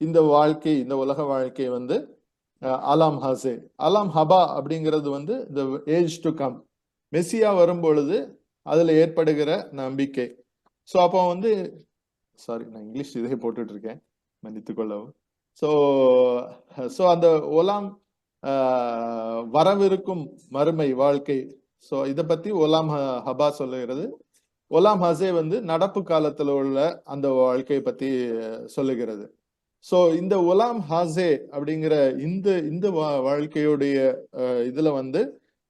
இந்த வாழ்க்கை, இந்த உலக வாழ்க்கை அலாம் ஹசே. அலாம் ஹபா அப்படிங்கிறது இந்த ஏஜ் டு கம், மெசியா வரும் பொழுது அதுல ஏற்படுகிற நம்பிக்கை. சோ அப்போ சாரி, நான் இங்கிலீஷ் இதே போட்டுட்டு இருக்கேன், மன்னித்துக் கொள்ளவும். சோ அந்த ஒலாம் வரவிருக்கும் மறுமை வாழ்க்கை. சோ இத பத்தி ஒலாம் ஹபா சொல்லுகிறது. ஒலாம் ஹசே நடப்பு காலத்துல உள்ள அந்த வாழ்க்கையை பத்தி சொல்லுகிறது. சோ இந்த ஒலாம் ஹாசே அப்படிங்கிற இந்த இந்த வாழ்க்கையுடைய இதுல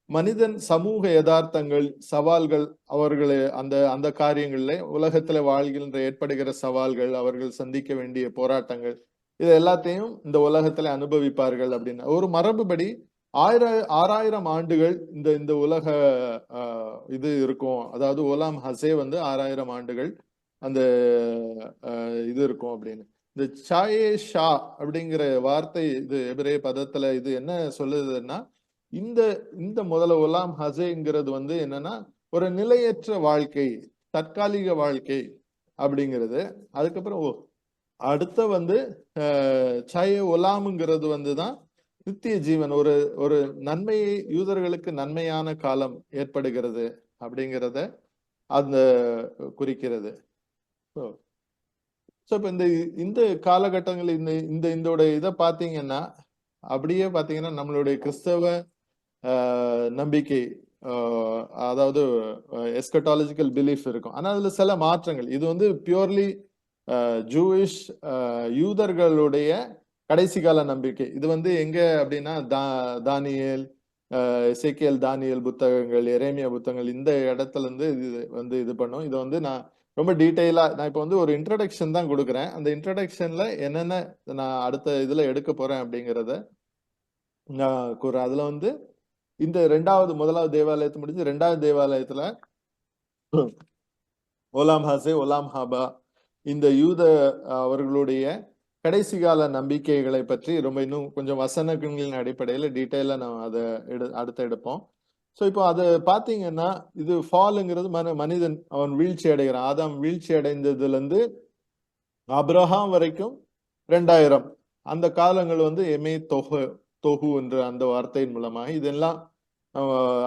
மனிதன் சமூக யதார்த்தங்கள், சவால்கள், அவர்களை அந்த அந்த காரியங்கள்ல உலகத்துல வாழ்கின்ற ஏற்படுகிற சவால்கள், அவர்கள் சந்திக்க வேண்டிய போராட்டங்கள், இது எல்லாத்தையும் இந்த உலகத்துல அனுபவிப்பார்கள் அப்படின்னு ஒரு மரபுபடி 6000 ஆண்டுகள் இந்த இந்த உலக இது இருக்கும். அதாவது ஓலாம் ஹசே 6000 ஆண்டுகள் அந்த இது இருக்கும் அப்படின்னு. இந்த சாயே ஷா அப்படிங்கிற வார்த்தை, இது எபிரேய பதத்துல இது என்ன சொல்லுதுன்னா, இந்த இந்த முதல்ல ஒலாம் ஹசேங்கிறது என்னன்னா ஒரு நிலையற்ற வாழ்க்கை, தற்காலிக வாழ்க்கை அப்படிங்கிறது. அதுக்கப்புறம் அடுத்த சாயே ஒலாம்ங்கிறது தான் நித்திய ஜீவன், ஒரு ஒரு நன்மையை, யூதர்களுக்கு நன்மையான காலம் ஏற்படுகிறது அப்படிங்கிறத அந்த குறிக்கிறது. சோ இப்ப இந்த இந்த காலகட்டங்கள் இந்த இதோட இதை பாத்தீங்கன்னா, அப்படியே பாத்தீங்கன்னா நம்மளுடைய கிறிஸ்தவ நம்பிக்கை, அதாவது எஸ்கட்டாலஜிக்கல் பிலீஃப் இருக்கும். ஆனா அதுல சில மாற்றங்கள். இது பியூர்லி ஜூயிஷ், யூதர்களுடைய கடைசி கால நம்பிக்கை. இது எங்க அப்படின்னா தானியேல், எசேக்கியேல், தானியேல் புத்தகங்கள், எரேமியா புத்தகங்கள், இந்த இடத்துல இருந்து இது இது பண்ணும். இது நான் ரொம்ப டீட்டெயிலா நான் இப்போ ஒரு இன்ட்ரடக்ஷன் தான் கொடுக்குறேன். அந்த இன்ட்ரடக்ஷன்ல என்னென்ன நான் அடுத்த இதுல எடுக்க போறேன் அப்படிங்கிறத நான் கூறுறேன். அதுல இந்த முதலாவது தேவாலயத்தை முடிஞ்சு 2வது தேவாலயத்துல ஓலாம் ஹசே, ஓலாம் ஹபா, இந்த யூத அவர்களுடைய கடைசி கால நம்பிக்கைகளை பற்றி ரொம்ப இன்னும் கொஞ்சம் வசனங்களின் அடிப்படையில டீட்டெயிலா நம்ம அதை அடுத்து எடுப்போம். ஸோ இப்போ அது பாத்தீங்கன்னா இது ஃபாலுங்கிறது மனிதன் அவன் வீழ்ச்சி அடைகிறான். ஆதாம் வீழ்ச்சி அடைந்ததுல இருந்து அப்ரஹாம் வரைக்கும் 2000 அந்த காலங்கள் வந்து எமே தொகு என்ற அந்த வார்த்தையின் மூலமாக இதெல்லாம்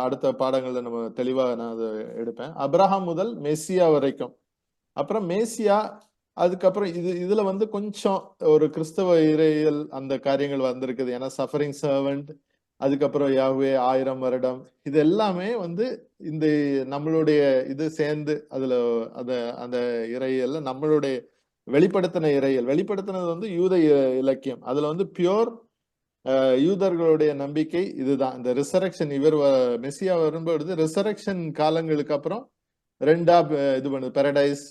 அடுத்த பாடங்கள்ல நம்ம தெளிவாக நான் அதை எடுப்பேன். அப்ரஹாம் முதல் மெஸ்ஸியா வரைக்கும். அப்புறம் மேசியா, அதுக்கப்புறம் இதுல வந்து கொஞ்சம் ஒரு கிறிஸ்தவ இறையியல் அந்த காரியங்கள் வந்திருக்குது. ஏன்னா சஃபரிங் சர்வெண்ட், அதுக்கப்புறம் யாஹ்வே 1000 வருடம், இது எல்லாமே வந்து இந்த நம்மளுடைய இது சேர்ந்து அதுல அந்த இறையியல்ல நம்மளுடைய வெளிப்படுத்தின இறையியல் வெளிப்படுத்தினது வந்து யூத இலக்கியம். அதுல வந்து பியோர் யூதர்களுடைய நம்பிக்கை இதுதான். இந்த ரிசரக்ஷன் மெஸ்ஸியா வரும்பொழுது ரிசரக்ஷன் காலங்களுக்கு அப்புறம் ரெண்டா இது பண்ணுது, பாரடைஸ்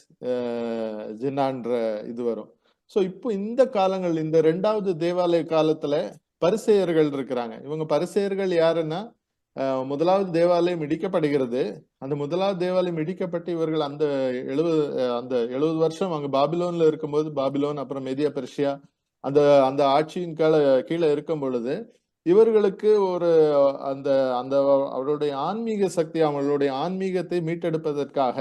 ஜின்னான்ற இது வரும். சோ இப்போ இந்த காலங்கள் இந்த 2வது தேவாலய காலத்துல பரிசேயர்கள் இருக்கிறாங்க. இவங்க பரிசேயர்கள் யாருன்னா, முதலாவது தேவாலயம் இடிக்கப்படுகிறது. அந்த முதலாவது தேவாலயம் இடிக்கப்பட்டு இவர்கள் அந்த 70 வருஷம் அங்க பாபிலோன்ல இருக்கும்போது, பாபிலோன் அப்புறம் மெதியா பெர்ஷியா அந்த அந்த ஆட்சியின் கீழே இருக்கும் பொழுது இவர்களுக்கு ஒரு அந்த அந்த அவருடைய ஆன்மீக சக்தி, அவங்களுடைய ஆன்மீகத்தை மீட்டெடுப்பதற்காக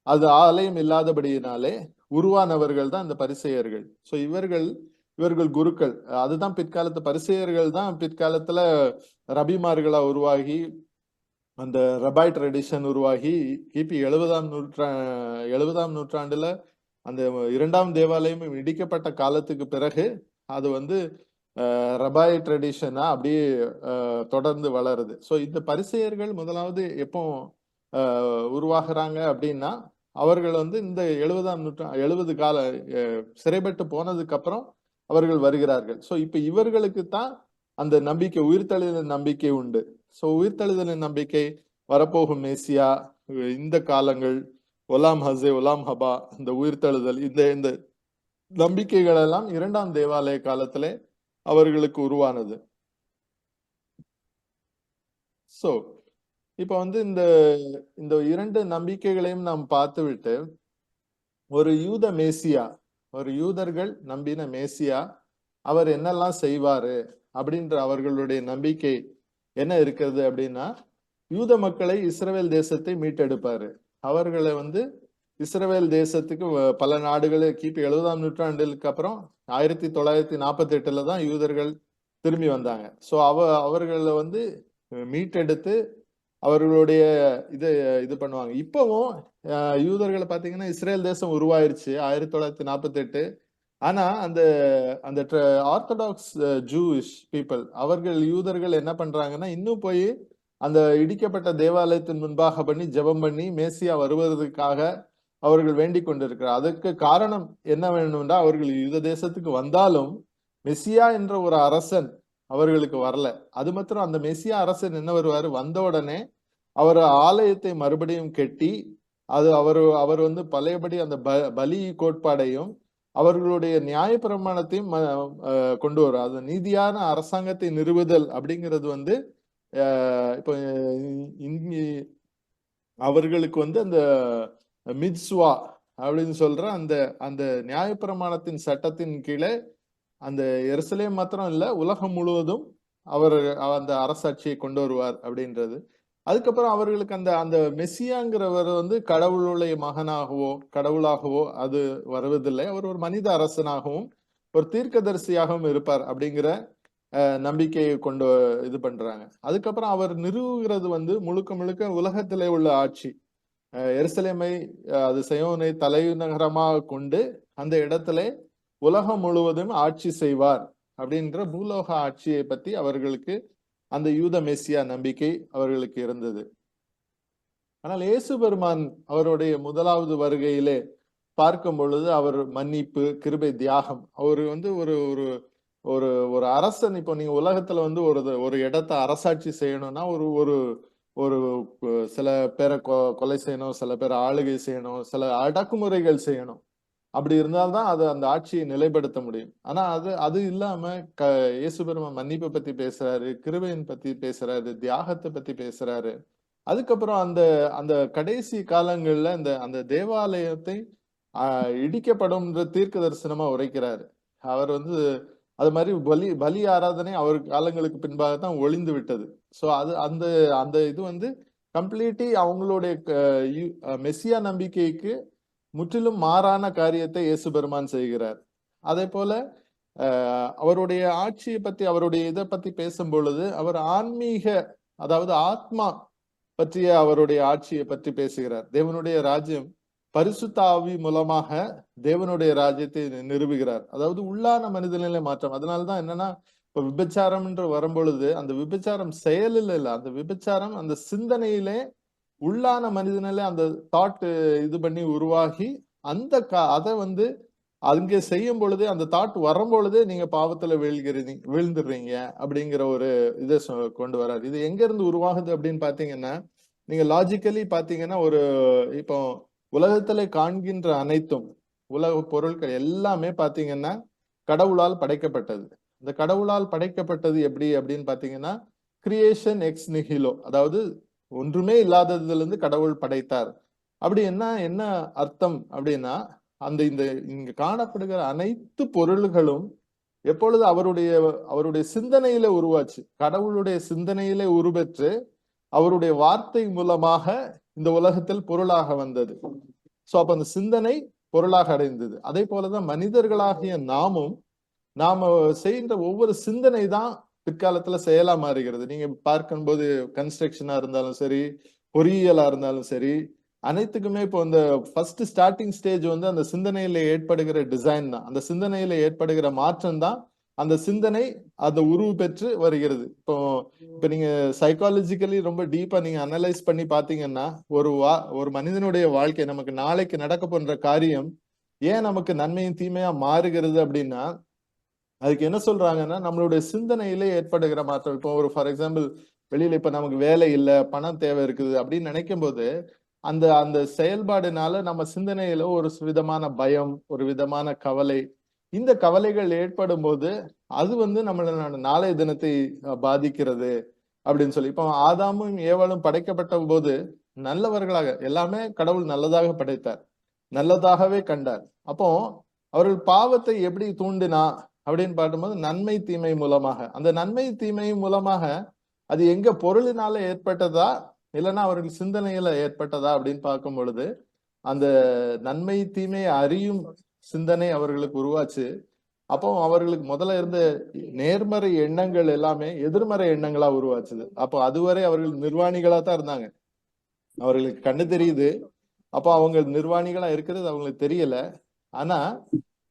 அது ஆலயம் இல்லாதபடியினாலே உருவானவர்கள் தான் அந்த பரிசேயர்கள். சோ இவர்கள் குருக்கள். அதுதான் பிற்காலத்து பரிசேயர்கள் தான் பிற்காலத்துல ரபிமார்களா உருவாகி அந்த ரபாய் ட்ரெடிஷன் உருவாகி கிபி 70ஆம் நூற்றாண்டுல அந்த 2ஆம் தேவாலயம் இடிக்கப்பட்ட காலத்துக்கு பிறகு அது வந்து ரபாய் ட்ரெடிஷனா அப்படியே தொடர்ந்து வளருது. ஸோ இந்த பரிசேயர்கள் முதலாவது எப்போ உருவாகிறாங்க அப்படின்னா, அவர்கள் வந்து இந்த 70 கால சிறைப்பட்டு போனதுக்கு அப்புறம் அவர்கள் வருகிறார்கள். ஸோ இப்ப இவர்களுக்கு தான் அந்த நம்பிக்கை, உயிர்த்தெழுதல் நம்பிக்கை உண்டு. ஸோ உயிர்த்தெழுதலின் நம்பிக்கை, வரப்போகும் மேசியா, இந்த காலங்கள், ஒலாம் ஹசே ஒலாம் ஹபா, இந்த உயிர்த்தெழுதல், இந்த நம்பிக்கைகள் எல்லாம் 2ஆம் தேவாலய காலத்திலே அவர்களுக்கு உருவானது. சோ இப்ப வந்து இந்த 2 நம்பிக்கைகளையும் நாம் பார்த்துவிட்டு, ஒரு யூத மேசியா, ஒரு யூதர்கள் நம்பின மேசியா அவர் என்னெல்லாம் செய்வாரு அப்படின்ற அவர்களுடைய நம்பிக்கை என்ன இருக்கிறது அப்படின்னா, யூத மக்களை இஸ்ரவேல் தேசத்தை மீட்டெடுப்பாரு. அவர்களை வந்து இஸ்ரவேல் தேசத்துக்கு பல நாடுகள் கிபி 70ஆம் நூற்றாண்டுக்கு அப்புறம் 1948 தான் யூதர்கள் திரும்பி வந்தாங்க. சோ அவர்களை வந்து மீட்டெடுத்து அவர்களுடைய இது பண்ணுவாங்க. இப்பவும் யூதர்களை பாத்தீங்கன்னா இஸ்ரேல் தேசம் உருவாயிருச்சு 1948. ஆனா அந்த அந்த ஆர்த்தடாக்ஸ் ஜூயிஷ் பீப்புள், அவர்கள் யூதர்கள் என்ன பண்றாங்கன்னா, இன்னும் போய் அந்த இடிக்கப்பட்ட தேவாலயத்தின் முன்பாக பண்ணி ஜெபம் பண்ணி மேசியா வருவதற்காக அவர்கள் வேண்டிக் கொண்டிருக்கிறார். அதற்கு காரணம் என்ன வேணும்னா, அவர்கள் யூத தேசத்துக்கு வந்தாலும் மெசியா என்ற ஒரு அரசன் அவர்களுக்கு வரல. அது மாத்திரம் அந்த மெசியா அரசன் என்ன வருவாரு, வந்த உடனே அவர் ஆலயத்தை மறுபடியும் கட்டி அது அவர் வந்து பழையபடி அந்த பலி கோட்பாடையும் அவர்களுடைய நியாயப்பிரமாணத்தையும் கொண்டு வரும். அது நீதியான அரசாங்கத்தை நிறுவுதல் அப்படிங்கிறது வந்து இப்போ அவர்களுக்கு வந்து அந்த மித்ஸ்வா அப்படின்னு சொல்ற அந்த அந்த நியாயப்பிரமாணத்தின் சட்டத்தின் கீழே அந்த எருசலேம் மாத்திரம் இல்ல, உலகம் முழுவதும் அவர் அந்த அரசாட்சியை கொண்டு வருவார் அப்படின்றது. அதுக்கப்புறம் அவர்களுக்கு அந்த அந்த மெஸ்ஸியாங்கிறவர் வந்து கடவுளுடைய மகனாகவோ கடவுளாகவோ அது வருவதில்லை. அவர் ஒரு மனித அரசனாகவும் ஒரு தீர்க்கதரிசியாகவும் இருப்பார் அப்படிங்கிற நம்பிக்கையை கொண்டு இது பண்றாங்க. அதுக்கப்புறம் அவர் நிறுவுகிறது வந்து முழுக்க முழுக்க உலகத்திலே உள்ள ஆட்சி. எருசலேமை அது சயோனை தலைநகரமாக கொண்டு அந்த இடத்துல உலகம் முழுவதும் ஆட்சி செய்வார் அப்படின்ற பூலோக ஆட்சியை பத்தி அவர்களுக்கு அந்த யூத மெஸ்ஸியா நம்பிக்கை அவர்களுக்கு இருந்தது. ஆனால் இயேசு பெருமான் அவருடைய முதலாவது வருகையிலே பார்க்கும் பொழுது அவர் மன்னிப்பு, கிருபை, தியாகம், அவர் வந்து ஒரு ஒரு ஒரு ஒரு அரசன். இப்போ நீங்க உலகத்துல வந்து ஒரு இடத்தை அரசாட்சி செய்யணும்னா ஒரு ஒரு ஒரு சில பேரை கொலை செய்யணும், சில பேரை ஆளுகை செய்யணும், சில அடக்குமுறைகள் செய்யணும். அப்படி இருந்தால்தான் அது அந்த ஆட்சியை நிலைப்படுத்த முடியும். ஆனா அது இல்லாம இயேசு பெருமான் மன்னிப்பை பத்தி பேசுறாரு, கிருபையின் பத்தி பேசுறாரு, தியாகத்தை பத்தி பேசுறாரு. அதுக்கப்புறம் அந்த அந்த கடைசி காலங்கள்ல அந்த தேவாலயத்தை இடிக்கப்படும் தீர்க்க தரிசனமா உரைக்கிறாரு. அவர் வந்து அது மாதிரி பலி ஆராதனை அவர் காலங்களுக்கு பின்பாகத்தான் ஒளிந்து விட்டது. ஸோ அது அந்த அந்த இது வந்து கம்ப்ளீட்லி அவங்களுடைய மெஸ்ஸியா நம்பிக்கைக்கு முற்றிலும் மாறான காரியத்தை இயேசு பெருமான் செய்கிறார். அதே போல அவருடைய ஆட்சியை பத்தி, அவருடைய இதை பத்தி பேசும் பொழுது அவர் ஆன்மீக, அதாவது ஆத்மா பற்றிய அவருடைய ஆட்சியை பற்றி பேசுகிறார். தேவனுடைய ராஜ்யம் பரிசுத்த ஆவி மூலமாக தேவனுடைய ராஜ்யத்தை நிறுவுகிறார். அதாவது உள்ளான மனிதநிலை மாற்றம். அதனாலதான் என்னன்னா, இப்ப விபச்சாரம் என்று வரும்பொழுது அந்த விபச்சாரம் செயலில் இல்லை, அந்த விபச்சாரம் அந்த சிந்தனையிலே உள்ளான மனிதனிலே அந்த தாட் இது பண்ணி உருவாகி அந்த அதை வந்து அங்கே செய்யும் பொழுதே, அந்த தாட் வரும் பொழுதே நீங்க பாவத்துல வீழ்ந்துடுறீங்க அப்படிங்கிற ஒரு இதை கொண்டு வர்றாரு. இது எங்க இருந்து உருவாகுது அப்படின்னு பாத்தீங்கன்னா, நீங்க லாஜிக்கலி பாத்தீங்கன்னா, ஒரு இப்போ உலகத்துல காண்கின்ற அனைத்தும் உலக பொருட்கள் எல்லாமே பாத்தீங்கன்னா கடவுளால் படைக்கப்பட்டது. இந்த கடவுளால் படைக்கப்பட்டது எப்படி அப்படின்னு பாத்தீங்கன்னா, கிரியேஷன் எக்ஸ் நிஹிலோ, அதாவது ஒன்றுமே இல்லாததுல இருந்து கடவுள் படைத்தார். அப்படி என்ன அர்த்தம் அப்படின்னா, அந்த இந்த இங்க காணப்படுகிற அனைத்து பொருள்களும் எப்பொழுது அவருடைய சிந்தனையில உருவாச்சு, கடவுளுடைய சிந்தனையில உருவெற்று அவருடைய வார்த்தை மூலமாக இந்த உலகத்தில் பொருளாக வந்தது. சோ அப்ப அந்த சிந்தனை பொருளாக அடைந்தது. அதே போலதான் மனிதர்களாகிய நாம செய்கின்ற ஒவ்வொரு சிந்தனை தான் பிற்காலத்துல செயலா மாறுகிறது. நீங்க பார்க்கும்போது கன்ஸ்ட்ரக்ஷனா இருந்தாலும் சரி, பொறியியலா இருந்தாலும் சரி, அனைத்துக்குமே இப்போ இந்த ஃபர்ஸ்ட் ஸ்டார்டிங் ஸ்டேஜ் வந்து அந்த சிந்தனையில ஏற்படுகிற டிசைன் தான், அந்த சிந்தனையில ஏற்படுகிற மாற்றம் தான் அந்த சிந்தனை அந்த உருவு பெற்று வருகிறது. இப்போ நீங்க சைக்காலஜிக்கலி ரொம்ப டீப்பா நீங்க அனலைஸ் பண்ணி பாத்தீங்கன்னா, ஒரு மனிதனுடைய வாழ்க்கை, நமக்கு நாளைக்கு நடக்க போன்ற காரியம் ஏன் நமக்கு நன்மையும் தீமையா மாறுகிறது அப்படின்னா, அதுக்கு என்ன சொல்றாங்கன்னா, நம்மளுடைய சிந்தனையிலே ஏற்படுகிற மாற்றம். இப்போ ஒரு ஃபார் எக்ஸாம்பிள், வெளியில இப்ப நமக்கு வேலை இல்லை, பணம் தேவை இருக்குது அப்படின்னு நினைக்கும் போது அந்த அந்த செயல்பாடுனால நம்ம சிந்தனையில ஒரு விதமான பயம், ஒரு விதமான கவலை, இந்த கவலைகள் ஏற்படும் போது அது வந்து நம்மளோட நாளைய தினத்தை பாதிக்கிறது அப்படின்னு சொல்லி. இப்போ ஆதாமும் ஏவாளும் படைக்கப்பட்ட போது நல்லவர்களாக, எல்லாமே கடவுள் நல்லதாக படைத்தார், நல்லதாகவே கண்டார். அப்போ அவர்கள் பாவத்தை எப்படி தூண்டினா அப்படின்னு பார்க்கும்போது நன்மை தீமை மூலமாக. அந்த நன்மை தீமை மூலமாக அது எங்க பொருளினால ஏற்பட்டதா இல்லைன்னா அவர்கள் சிந்தனையில ஏற்பட்டதா அப்படின்னு பார்க்கும் பொழுது, அந்த நன்மை தீமையை அறியும் சிந்தனை அவர்களுக்கு உருவாச்சு. அப்போ அவர்களுக்கு முதல்ல இருந்த நேர்மறை எண்ணங்கள் எல்லாமே எதிர்மறை எண்ணங்களா உருவாச்சுது. அப்போ அதுவரை அவர்கள் நிர்வாணிகளா தான் இருந்தாங்க, அவர்களுக்கு கண்ணு தெரியுது, அப்போ அவங்க நிர்வாணிகளா இருக்கிறது அவங்களுக்கு தெரியல. ஆனா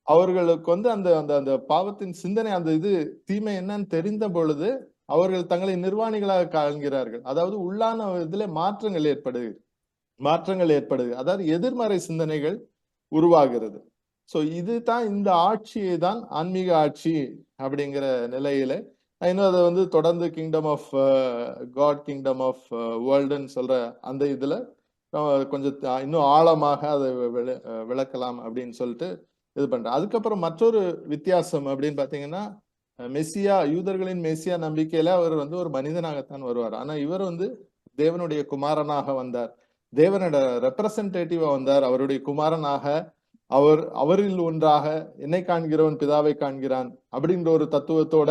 அவர்களுக்கு வந்து அந்த அந்த அந்த பாவத்தின் சிந்தனை, அந்த இது தீமை என்னன்னு தெரிந்த பொழுது அவர்கள் தங்களை நிர்வாணிகளாக காண்கிறார்கள். அதாவது உள்ளான இதுல மாற்றங்கள் ஏற்படுது, அதாவது எதிர்மறை சிந்தனைகள் உருவாகிறது. சோ இதுதான், இந்த ஆட்சியை தான் ஆன்மீக ஆட்சி அப்படிங்கிற நிலையில இன்னும் அதை வந்து தொடர்ந்து kingdom of God, kingdom of வேர்ல்டுன்னு சொல்ற அந்த இதுல கொஞ்சம் இன்னும் ஆழமாக அதை விளக்கலாம் அப்படின்னு சொல்லிட்டு இது பண்றேன். அதுக்கப்புறம் மற்றொரு வித்தியாசம் அப்படின்னு பாத்தீங்கன்னா, மெஸ்ஸியா, யூதர்களின் மெஸ்ஸியா நம்பிக்கையில அவர் வந்து ஒரு மனிதனாகத்தான் வருவார். ஆனா இவர் வந்து தேவனுடைய குமாரனாக வந்தார், தேவனோட ரெப்ரசன்டேட்டிவா வந்தார், அவருடைய குமாரனாக. அவரில் ஒன்றாக என்னை காண்கிறவன் பிதாவை காண்கிறான் அப்படின்ற ஒரு தத்துவத்தோட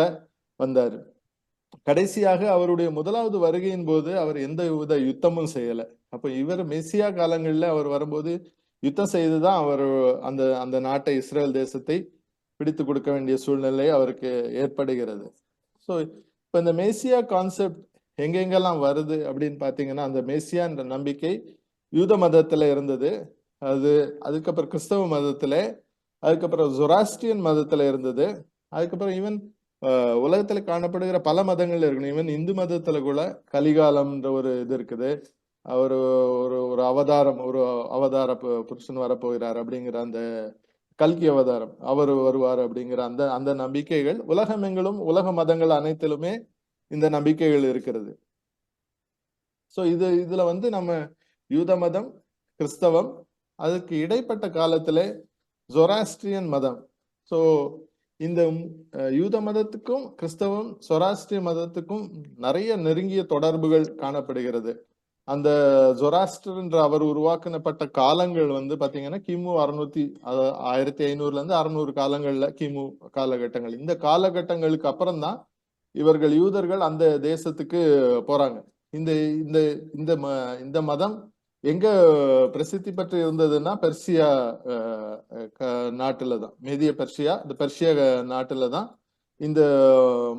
வந்தார். கடைசியாக அவருடைய முதலாவது வருகையின் போது அவர் எந்த வித யுத்தமும் செய்யல. அப்ப இவர் மெஸ்ஸியா காலங்கள்ல அவர் வரும்போது யுத்தம் செய்துதான் அவர் அந்த அந்த நாட்டை, இஸ்ரேல் தேசத்தை பிடித்து கொடுக்க வேண்டிய சூழ்நிலை அவருக்கு ஏற்படுகிறது. ஸோ இப்ப இந்த மேசியா கான்செப்ட் எங்கெங்கெல்லாம் வருது அப்படின்னு பாத்தீங்கன்னா, அந்த மேசியான்ற நம்பிக்கை யூத மதத்துல இருந்தது, அதுக்கப்புறம் கிறிஸ்தவ மதத்துல, அதுக்கப்புறம் ஜொராஸ்ட்ரியன் மதத்துல இருந்தது, அதுக்கப்புறம் ஈவன் உலகத்துல காணப்படுகிற பல மதங்கள்ல இருக்கணும். ஈவன் இந்து மதத்துல கூட கலிகாலம்ன்ற ஒரு இது இருக்குது, ஒரு ஒரு அவதாரம், ஒரு அவதார புருஷன் வரப்போகிறார் அப்படிங்கிற அந்த கல்கி அவதாரம், அவர் வருவார் அப்படிங்கிற அந்த அந்த நம்பிக்கைகள் உலகமெங்கிலும், உலக மதங்கள் அனைத்திலுமே இந்த நம்பிக்கைகள் இருக்கிறது. சோ இதுல வந்து நம்ம யூத மதம், கிறிஸ்தவம், அதுக்கு இடைப்பட்ட காலத்துல ஜொராஸ்ட்ரியன் மதம். சோ இந்த யூத மதத்துக்கும் கிறிஸ்தவம், சொராஸ்ட்ரிய மதத்துக்கும் நிறைய நெருங்கிய தொடர்புகள் காணப்படுகிறது. அந்த ஜொராஸ்டர்ன்ற அவர் உருவாக்கினப்பட்ட காலங்கள் வந்து பாத்தீங்கன்னா கிமு 1500 இருந்து 600 காலங்கள்ல, கிமு காலகட்டங்கள். இந்த காலகட்டங்களுக்கு அப்புறம் தான் இவர்கள் யூதர்கள் அந்த தேசத்துக்கு போறாங்க. இந்த இந்த இந்த இந்த மதம் எங்க பிரசித்தி பெற்று இருந்ததுன்னா பெர்சியா நாட்டுல தான், மேதிய பெர்சியா, இந்த பெர்சியா நாட்டுல தான் இந்த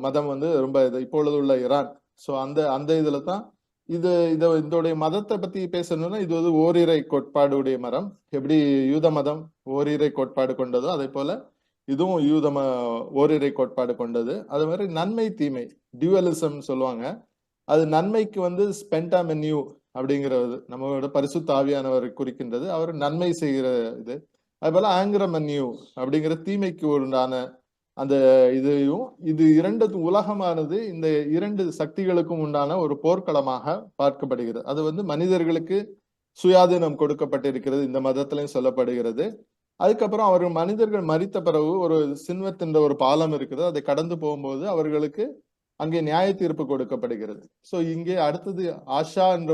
மதம் வந்து ரொம்ப இப்பொழுது உள்ள ஈரான். ஸோ அந்த அந்த இதுல தான் இதோடைய மதத்தை பத்தி பேசணும்னா இது வந்து ஓரிரை கோட்பாடுடைய மரம். எப்படி யூத மதம் ஓரிரை கோட்பாடு கொண்டதோ அதே போல இதுவும் ஓரிரை கோட்பாடு கொண்டது. அது மாதிரி நன்மை தீமை டியூவலிசம் சொல்லுவாங்க. அது நன்மைக்கு வந்து ஸ்பென்டா மென்யூ அப்படிங்கிறது நம்மளோட பரிசுத்த ஆவியானவர் குறிக்கின்றது. அவர் நன்மை செய்கிற இது. அது போல ஆங்கிற மென்யூ அப்படிங்கிற தீமைக்கு உண்டான அந்த இதையும், இது இரண்டு உலகமானது இந்த இரண்டு சக்திகளுக்கும் உண்டான ஒரு போர்க்களமாக பார்க்கப்படுகிறது. அது வந்து மனிதர்களுக்கு சுயாதீனம் கொடுக்கப்பட்டிருக்கிறது, இந்த மதத்திலையும் சொல்லப்படுகிறது. அதுக்கப்புறம் அவர் மனிதர்கள் மரித்த பிறகு ஒரு சின்வத்தின்ற ஒரு பாலம் இருக்குது, அதை கடந்து போகும்போது அவர்களுக்கு அங்கே நியாய தீர்ப்பு கொடுக்கப்படுகிறது. சோ இங்கே அடுத்தது ஆஷா என்ற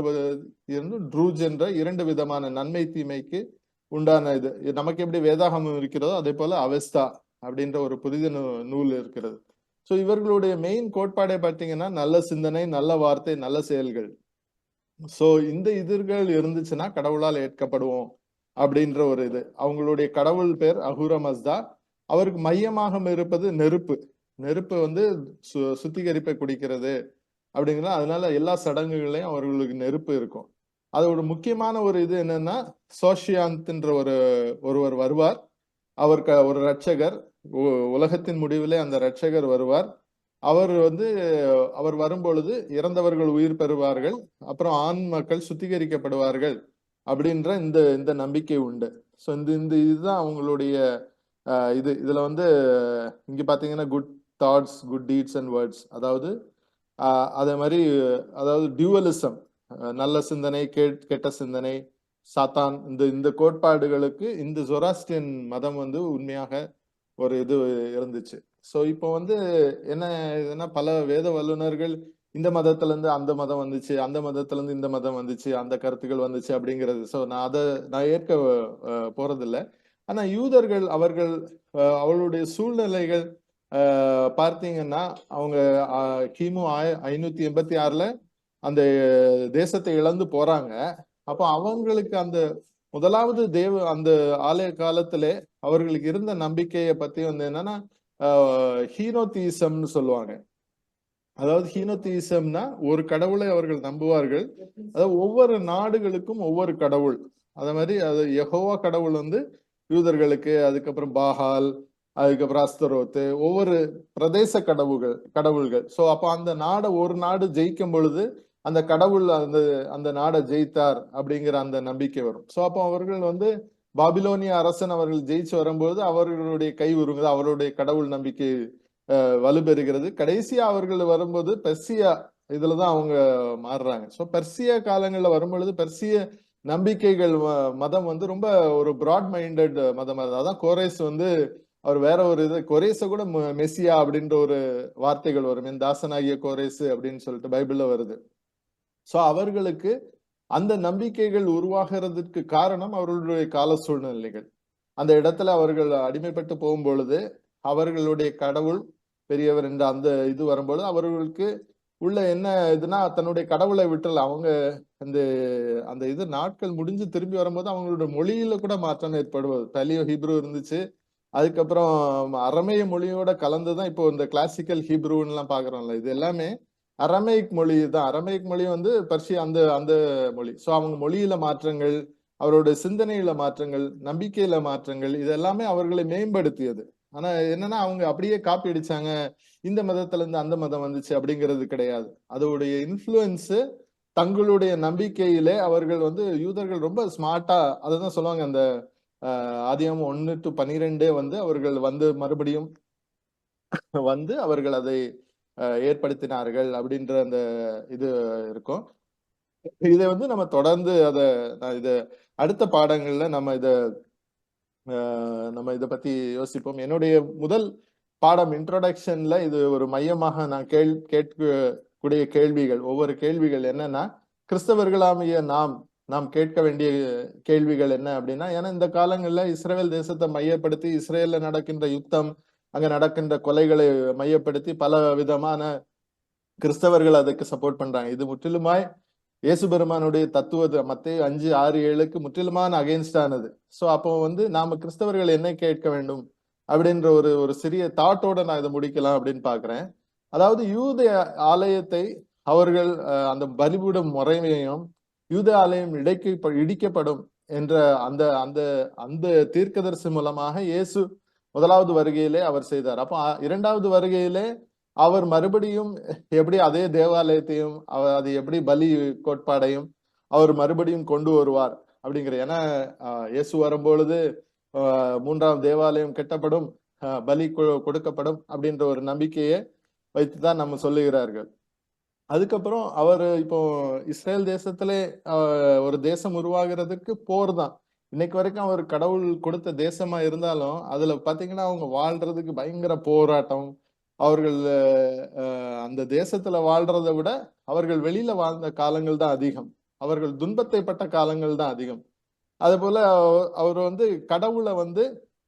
இருந்து ட்ரூஜ் என்ற இரண்டு விதமான நன்மை தீமைக்கு உண்டான இது. நமக்கு எப்படி வேதாகமம் இருக்கிறதோ அதே போல அவஸ்தா அப்படின்ற ஒரு புதித நூல் இருக்கிறது. சோ இவர்களுடைய மெயின் கோட்பாடை பார்த்தீங்கன்னா நல்ல சிந்தனை, நல்ல வார்த்தை, நல்ல செயல்கள். சோ இந்த எதிர்கள் இருந்துச்சுன்னா கடவுளால் ஏற்கப்படுவோம் அப்படின்ற ஒரு இது. அவங்களுடைய கடவுள் பேர் அஹூர மஸ்தா. அவருக்கு மையமாக இருப்பது நெருப்பு. நெருப்பு வந்து சுத்திகரிப்பை குடிக்கிறது அப்படிங்கிற, அதனால எல்லா சடங்குகளையும் அவர்களுக்கு நெருப்பு இருக்கும். அதோட முக்கியமான ஒரு இது என்னன்னா சோஷியாந்த்ன்ற ஒருவர் வருவார். அவர் ஒரு ரட்சகர், உலகத்தின் முடிவிலே அந்த ரட்சகர் வருவார். அவர் வரும்பொழுது இறந்தவர்கள் உயிர் பெறுவார்கள், அப்புறம் ஆண் மக்கள் சுத்திகரிக்கப்படுவார்கள் அப்படின்ற இந்த நம்பிக்கை உண்டு. ஸோ இதுதான் அவங்களுடைய இதுல வந்து இங்க பாத்தீங்கன்னா good thoughts, good deeds and words, அதாவது அதே மாதிரி அதாவது டியூவலிசம், நல்ல சிந்தனை, கெட்ட சிந்தனை, சாத்தான், இந்த கோட்பாடுகளுக்கு இந்த ஜொராஸ்ட்ரியன் மதம் வந்து உண்மையாக ஒரு இது இருந்துச்சு. ஸோ இப்போ வந்து என்ன இதுன்னா பல வேத வல்லுநர்கள் இந்த மதத்துல இருந்து அந்த மதம் வந்துச்சு, அந்த மதத்துல இருந்து இந்த மதம் வந்துச்சு, அந்த கருத்துக்கள் வந்துச்சு அப்படிங்கிறது. ஸோ நான் ஏற்க போறதில்லை. ஆனா யூதர்கள் அவர்களுடைய சூழ்நிலைகள் பார்த்தீங்கன்னா அவங்க கிமு 586 அந்த தேசத்தை இழந்து போறாங்க. அப்போ அவங்களுக்கு அந்த முதலாவது அந்த ஆலய காலத்திலே அவர்களுக்கு இருந்த நம்பிக்கையை பத்தி வந்து என்னன்னா ஹீனோதீசம்னு சொல்லுவாங்க. அதாவது ஹீனோதீசம்னா ஒரு கடவுளை அவர்கள் நம்புவார்கள். அதாவது ஒவ்வொரு நாடுகளுக்கும் ஒவ்வொரு கடவுள். அதே மாதிரி அது யெகோவா கடவுள் வந்து யூதர்களுக்கு, அதுக்கப்புறம் பாகால், அதுக்கப்புறம் அஸ்தரோத்து, ஒவ்வொரு பிரதேச கடவுள்கள். சோ அப்ப அந்த ஒரு நாடு ஜெயிக்கும் பொழுது அந்த கடவுள் அந்த நாடை ஜெயித்தார் அப்படிங்கிற அந்த நம்பிக்கை வரும். சோ அப்போ அவர்கள் வந்து பாபிலோனிய அரசன் அவர்கள் ஜெயிச்சு வரும்போது அவர்களுடைய கை உருங்குது, அவருடைய கடவுள் நம்பிக்கை வலுப்பெறுகிறது. கடைசியா அவர்கள் வரும்போது பெர்சியா இதுலதான் அவங்க மாறுறாங்க. சோ பெர்சிய காலங்கள்ல வரும்பொழுது பெர்சிய நம்பிக்கைகள் மதம் வந்து ரொம்ப ஒரு பிராட் மைண்டட் மதம். அதான் கோரேஸ் வந்து அவர் வேற ஒரு இது, கோரேஸ கூட மெஸ்ஸியா அப்படின்ற ஒரு வார்த்தைகள் வரும், என் தாசனாகிய கோரேஸ் அப்படின்னு சொல்லிட்டு பைபிள்ல வருது. சோ அவர்களுக்கு அந்த நம்பிக்கைகள் உருவாகிறதுக்கு காரணம் அவர்களுடைய கால சூழ்நிலைகள். அந்த இடத்துல அவர்கள் அடிமைப்பட்டு போகும் பொழுது அவர்களுடைய கடவுள் பெரியவர் என்ற அந்த இது வரும்போது அவர்களுக்கு உள்ள என்ன இதுனா தன்னுடைய கடவுளை விட்டுல அவங்க அந்த இது நாட்கள் முடிஞ்சு திரும்பி வரும்போது அவங்களோட மொழியில கூட மாற்றம் ஏற்படுவது. பலியோ ஹீப்ரு இருந்துச்சு, அதுக்கப்புறம் அரமேய மொழியோட கலந்துதான் இப்போ இந்த கிளாசிக்கல் ஹீப்ருன்னு எல்லாம் பாக்குறோம்ல, இது எல்லாமே அரமேயிக் மொழி தான். அரமேயிக் மொழி வந்து பர்ஷியா அந்த மொழி. சோ அவங்க மொழியில மாற்றங்கள், அவருடைய சிந்தனையில மாற்றங்கள், நம்பிக்கையில மாற்றங்கள், இது எல்லாமே அவர்களை மேம்படுத்தியது. ஆனா என்னன்னா அவங்க அப்படியே காப்பி அடிச்சாங்க, இந்த மதத்துல இருந்து அந்த மதம் வந்துச்சு அப்படிங்கிறது கிடையாது. அதோடைய இன்ஃப்ளூயன்ஸ் தங்களுடைய நம்பிக்கையிலே அவர்கள் வந்து யூதர்கள் ரொம்ப ஸ்மார்ட்டா அதுதான் சொல்லுவாங்க. அந்த ஆதியாகமம் 1-12 வந்து அவர்கள் வந்து மறுபடியும் வந்து அவர்கள் அதை ஏற்படுத்தினார்கள் அப்படின்ற அந்த இது இருக்கும். இதை வந்து நம்ம தொடர்ந்து அடுத்த பாடங்கள்ல நம்ம இதை பத்தி யோசிப்போம். என்னுடைய முதல் பாடம் இன்ட்ரோடக்ஷன்ல இது ஒரு மையமாக நான் கேட்கக்கூடிய கேள்விகள், ஒவ்வொரு கேள்விகள் என்னன்னா கிறிஸ்தவர்களாகிய நாம் கேட்க வேண்டிய கேள்விகள் என்ன அப்படின்னா, ஏன்னா இந்த காலங்கள்ல இஸ்ரேல் தேசத்தை மையப்படுத்தி இஸ்ரேல்ல நடக்கின்ற யுத்தம், அங்க நடக்கின்ற கொலைகளை மையப்படுத்தி பல விதமான கிறிஸ்தவர்கள் அதுக்கு சப்போர்ட் பண்றாங்க. இது முற்றிலுமாய் இயேசு பெருமானுடைய தத்துவத்தை மத்தேயு 5:6-7 முற்றிலுமான அகைன்ஸ்டானது. சோ அப்போ நாம கிறிஸ்தவர்கள் என்ன கேட்க வேண்டும் அப்படின்ற ஒரு ஒரு சிறிய தாட்டோட நான் இதை முடிக்கலாம் அப்படின்னு பாக்குறேன். அதாவது யூத ஆலயத்தை அவர்கள் அந்த பலிபீடம் முறைமையும் யூத ஆலயம் இடிக்கப்படும் என்ற அந்த அந்த அந்த தீர்க்கதரிசி மூலமாக இயேசு முதலாவது வருகையிலே அவர் செய்தார். அப்போ இரண்டாவது வருகையிலே அவர் மறுபடியும் எப்படி அதே தேவாலயத்தையும் அது எப்படி பலி கோட்பாடையும் அவர் மறுபடியும் கொண்டு வருவார் அப்படிங்கிற. ஏன்னா இயேசு வரும்பொழுது 3ஆம் தேவாலயம் கட்டப்படும், பலி கொடுக்கப்படும் அப்படின்ற ஒரு நம்பிக்கையை வைத்துதான் நம்ம சொல்லுகிறார்கள். அதுக்கப்புறம் அவர் இப்போ இஸ்ரேல் தேசத்திலே ஒரு தேசம் உருவாகிறதுக்கு போர் தான். இன்னைக்கு வரைக்கும் அவர் கடவுள் கொடுத்த தேசமா இருந்தாலும் அதுல பாத்தீங்கன்னா அவங்க வாழ்றதுக்கு பயங்கர போராட்டம். அவர்கள் அந்த தேசத்துல வாழ்றதை விட அவர்கள் வெளியில வாழ்ந்த காலங்கள் தான் அதிகம். அவர்கள் துன்பத்தை பட்ட காலங்கள் தான் அதிகம். அது போல அவர் கடவுளை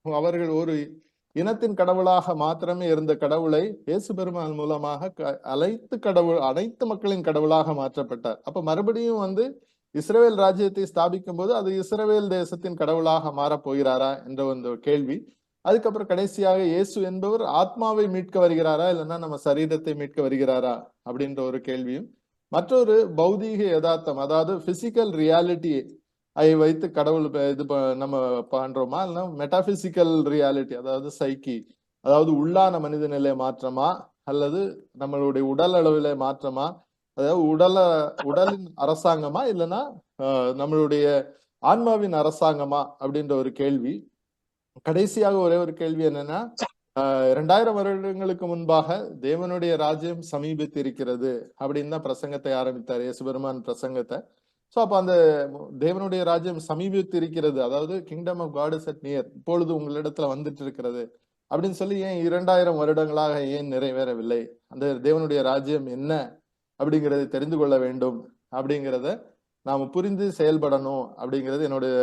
அவர்கள் ஒரு இனத்தின் கடவுளாக மாத்திரமே இருந்த கடவுளை இயேசு பெருமான் மூலமாக அனைத்து மக்களின் கடவுளாக மாற்றப்பட்டார். அப்ப மறுபடியும் இஸ்ரவேல் ராஜ்யத்தை ஸ்தாபிக்கும் போது அது இஸ்ரவேல் தேசத்தின் கடவுளாக மாறப் போகிறாரா என்ற ஒரு கேள்வி. அதுக்கப்புறம் கடைசியாக இயேசு என்பவர் ஆத்மாவை மீட்க வருகிறாரா இல்லைன்னா நம்ம சரீரத்தை மீட்க வருகிறாரா அப்படின்ற ஒரு கேள்வியும், மற்றொரு பௌதீக யதார்த்தம் அதாவது பிசிக்கல் ரியாலிட்டியை வைத்து கடவுள் நம்ம பண்றோமா இல்லைன்னா மெட்டாபிசிக்கல் ரியாலிட்டி அதாவது சைக்கி அதாவது உள்ளான மனித நிலை மாற்றமா அல்லது நம்மளுடைய உடல் அளவில மாற்றமா, அதாவது உடலின் அரசாங்கமா இல்லைன்னா நம்மளுடைய ஆன்மாவின் அரசாங்கமா அப்படின்ற ஒரு கேள்வி. கடைசியாக ஒரே ஒரு கேள்வி என்னன்னா, 2000 வருடங்களுக்கு முன்பாக தேவனுடைய ராஜ்யம் சமீபித்து இருக்கிறது அப்படின்னு தான் பிரசங்கத்தை ஆரம்பித்தார் இயேசு பெருமான் பிரசங்கத்தை. சோ அப்ப அந்த தேவனுடைய ராஜ்யம் சமீபித்து இருக்கிறது, அதாவது kingdom of God is at near, இப்பொழுது உங்களிடத்துல வந்துட்டு இருக்கிறது அப்படின்னு சொல்லி ஏன் 2000 வருடங்களாக ஏன் நிறைவேறவில்லை? அந்த தேவனுடைய ராஜ்யம் என்ன அப்படிங்கறதை தெரிந்து கொள்ள வேண்டும் அப்படிங்கிறத நாம புரிந்து செயல்படணும் அப்படிங்கிறது என்னுடைய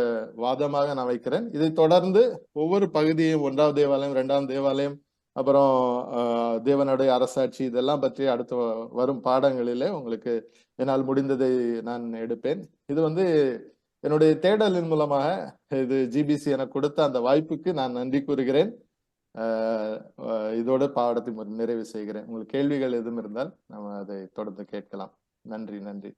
வாதமாக நான் வைக்கிறேன். இதை தொடர்ந்து ஒவ்வொரு பகுதியும் 1ஆம் தேவாலயம், 2ஆம் தேவாலயம், அப்புறம் தேவனுடைய அரசாட்சி இதெல்லாம் பற்றி அடுத்து வரும் பாடங்களிலே உங்களுக்கு என்னால் முடிந்ததை நான் எடுப்பேன். இது என்னுடைய தேடலின் மூலமாக இது ஜிபிசி எனக்கு கொடுத்த அந்த வாய்ப்புக்கு நான் நன்றி கூறுகிறேன். இதோட பாடத்தை நிறைவு செய்கிறேன். உங்களுக்கு கேள்விகள் எதுவும் இருந்தால் நம்ம அதை தொடர்ந்து கேட்கலாம். நன்றி.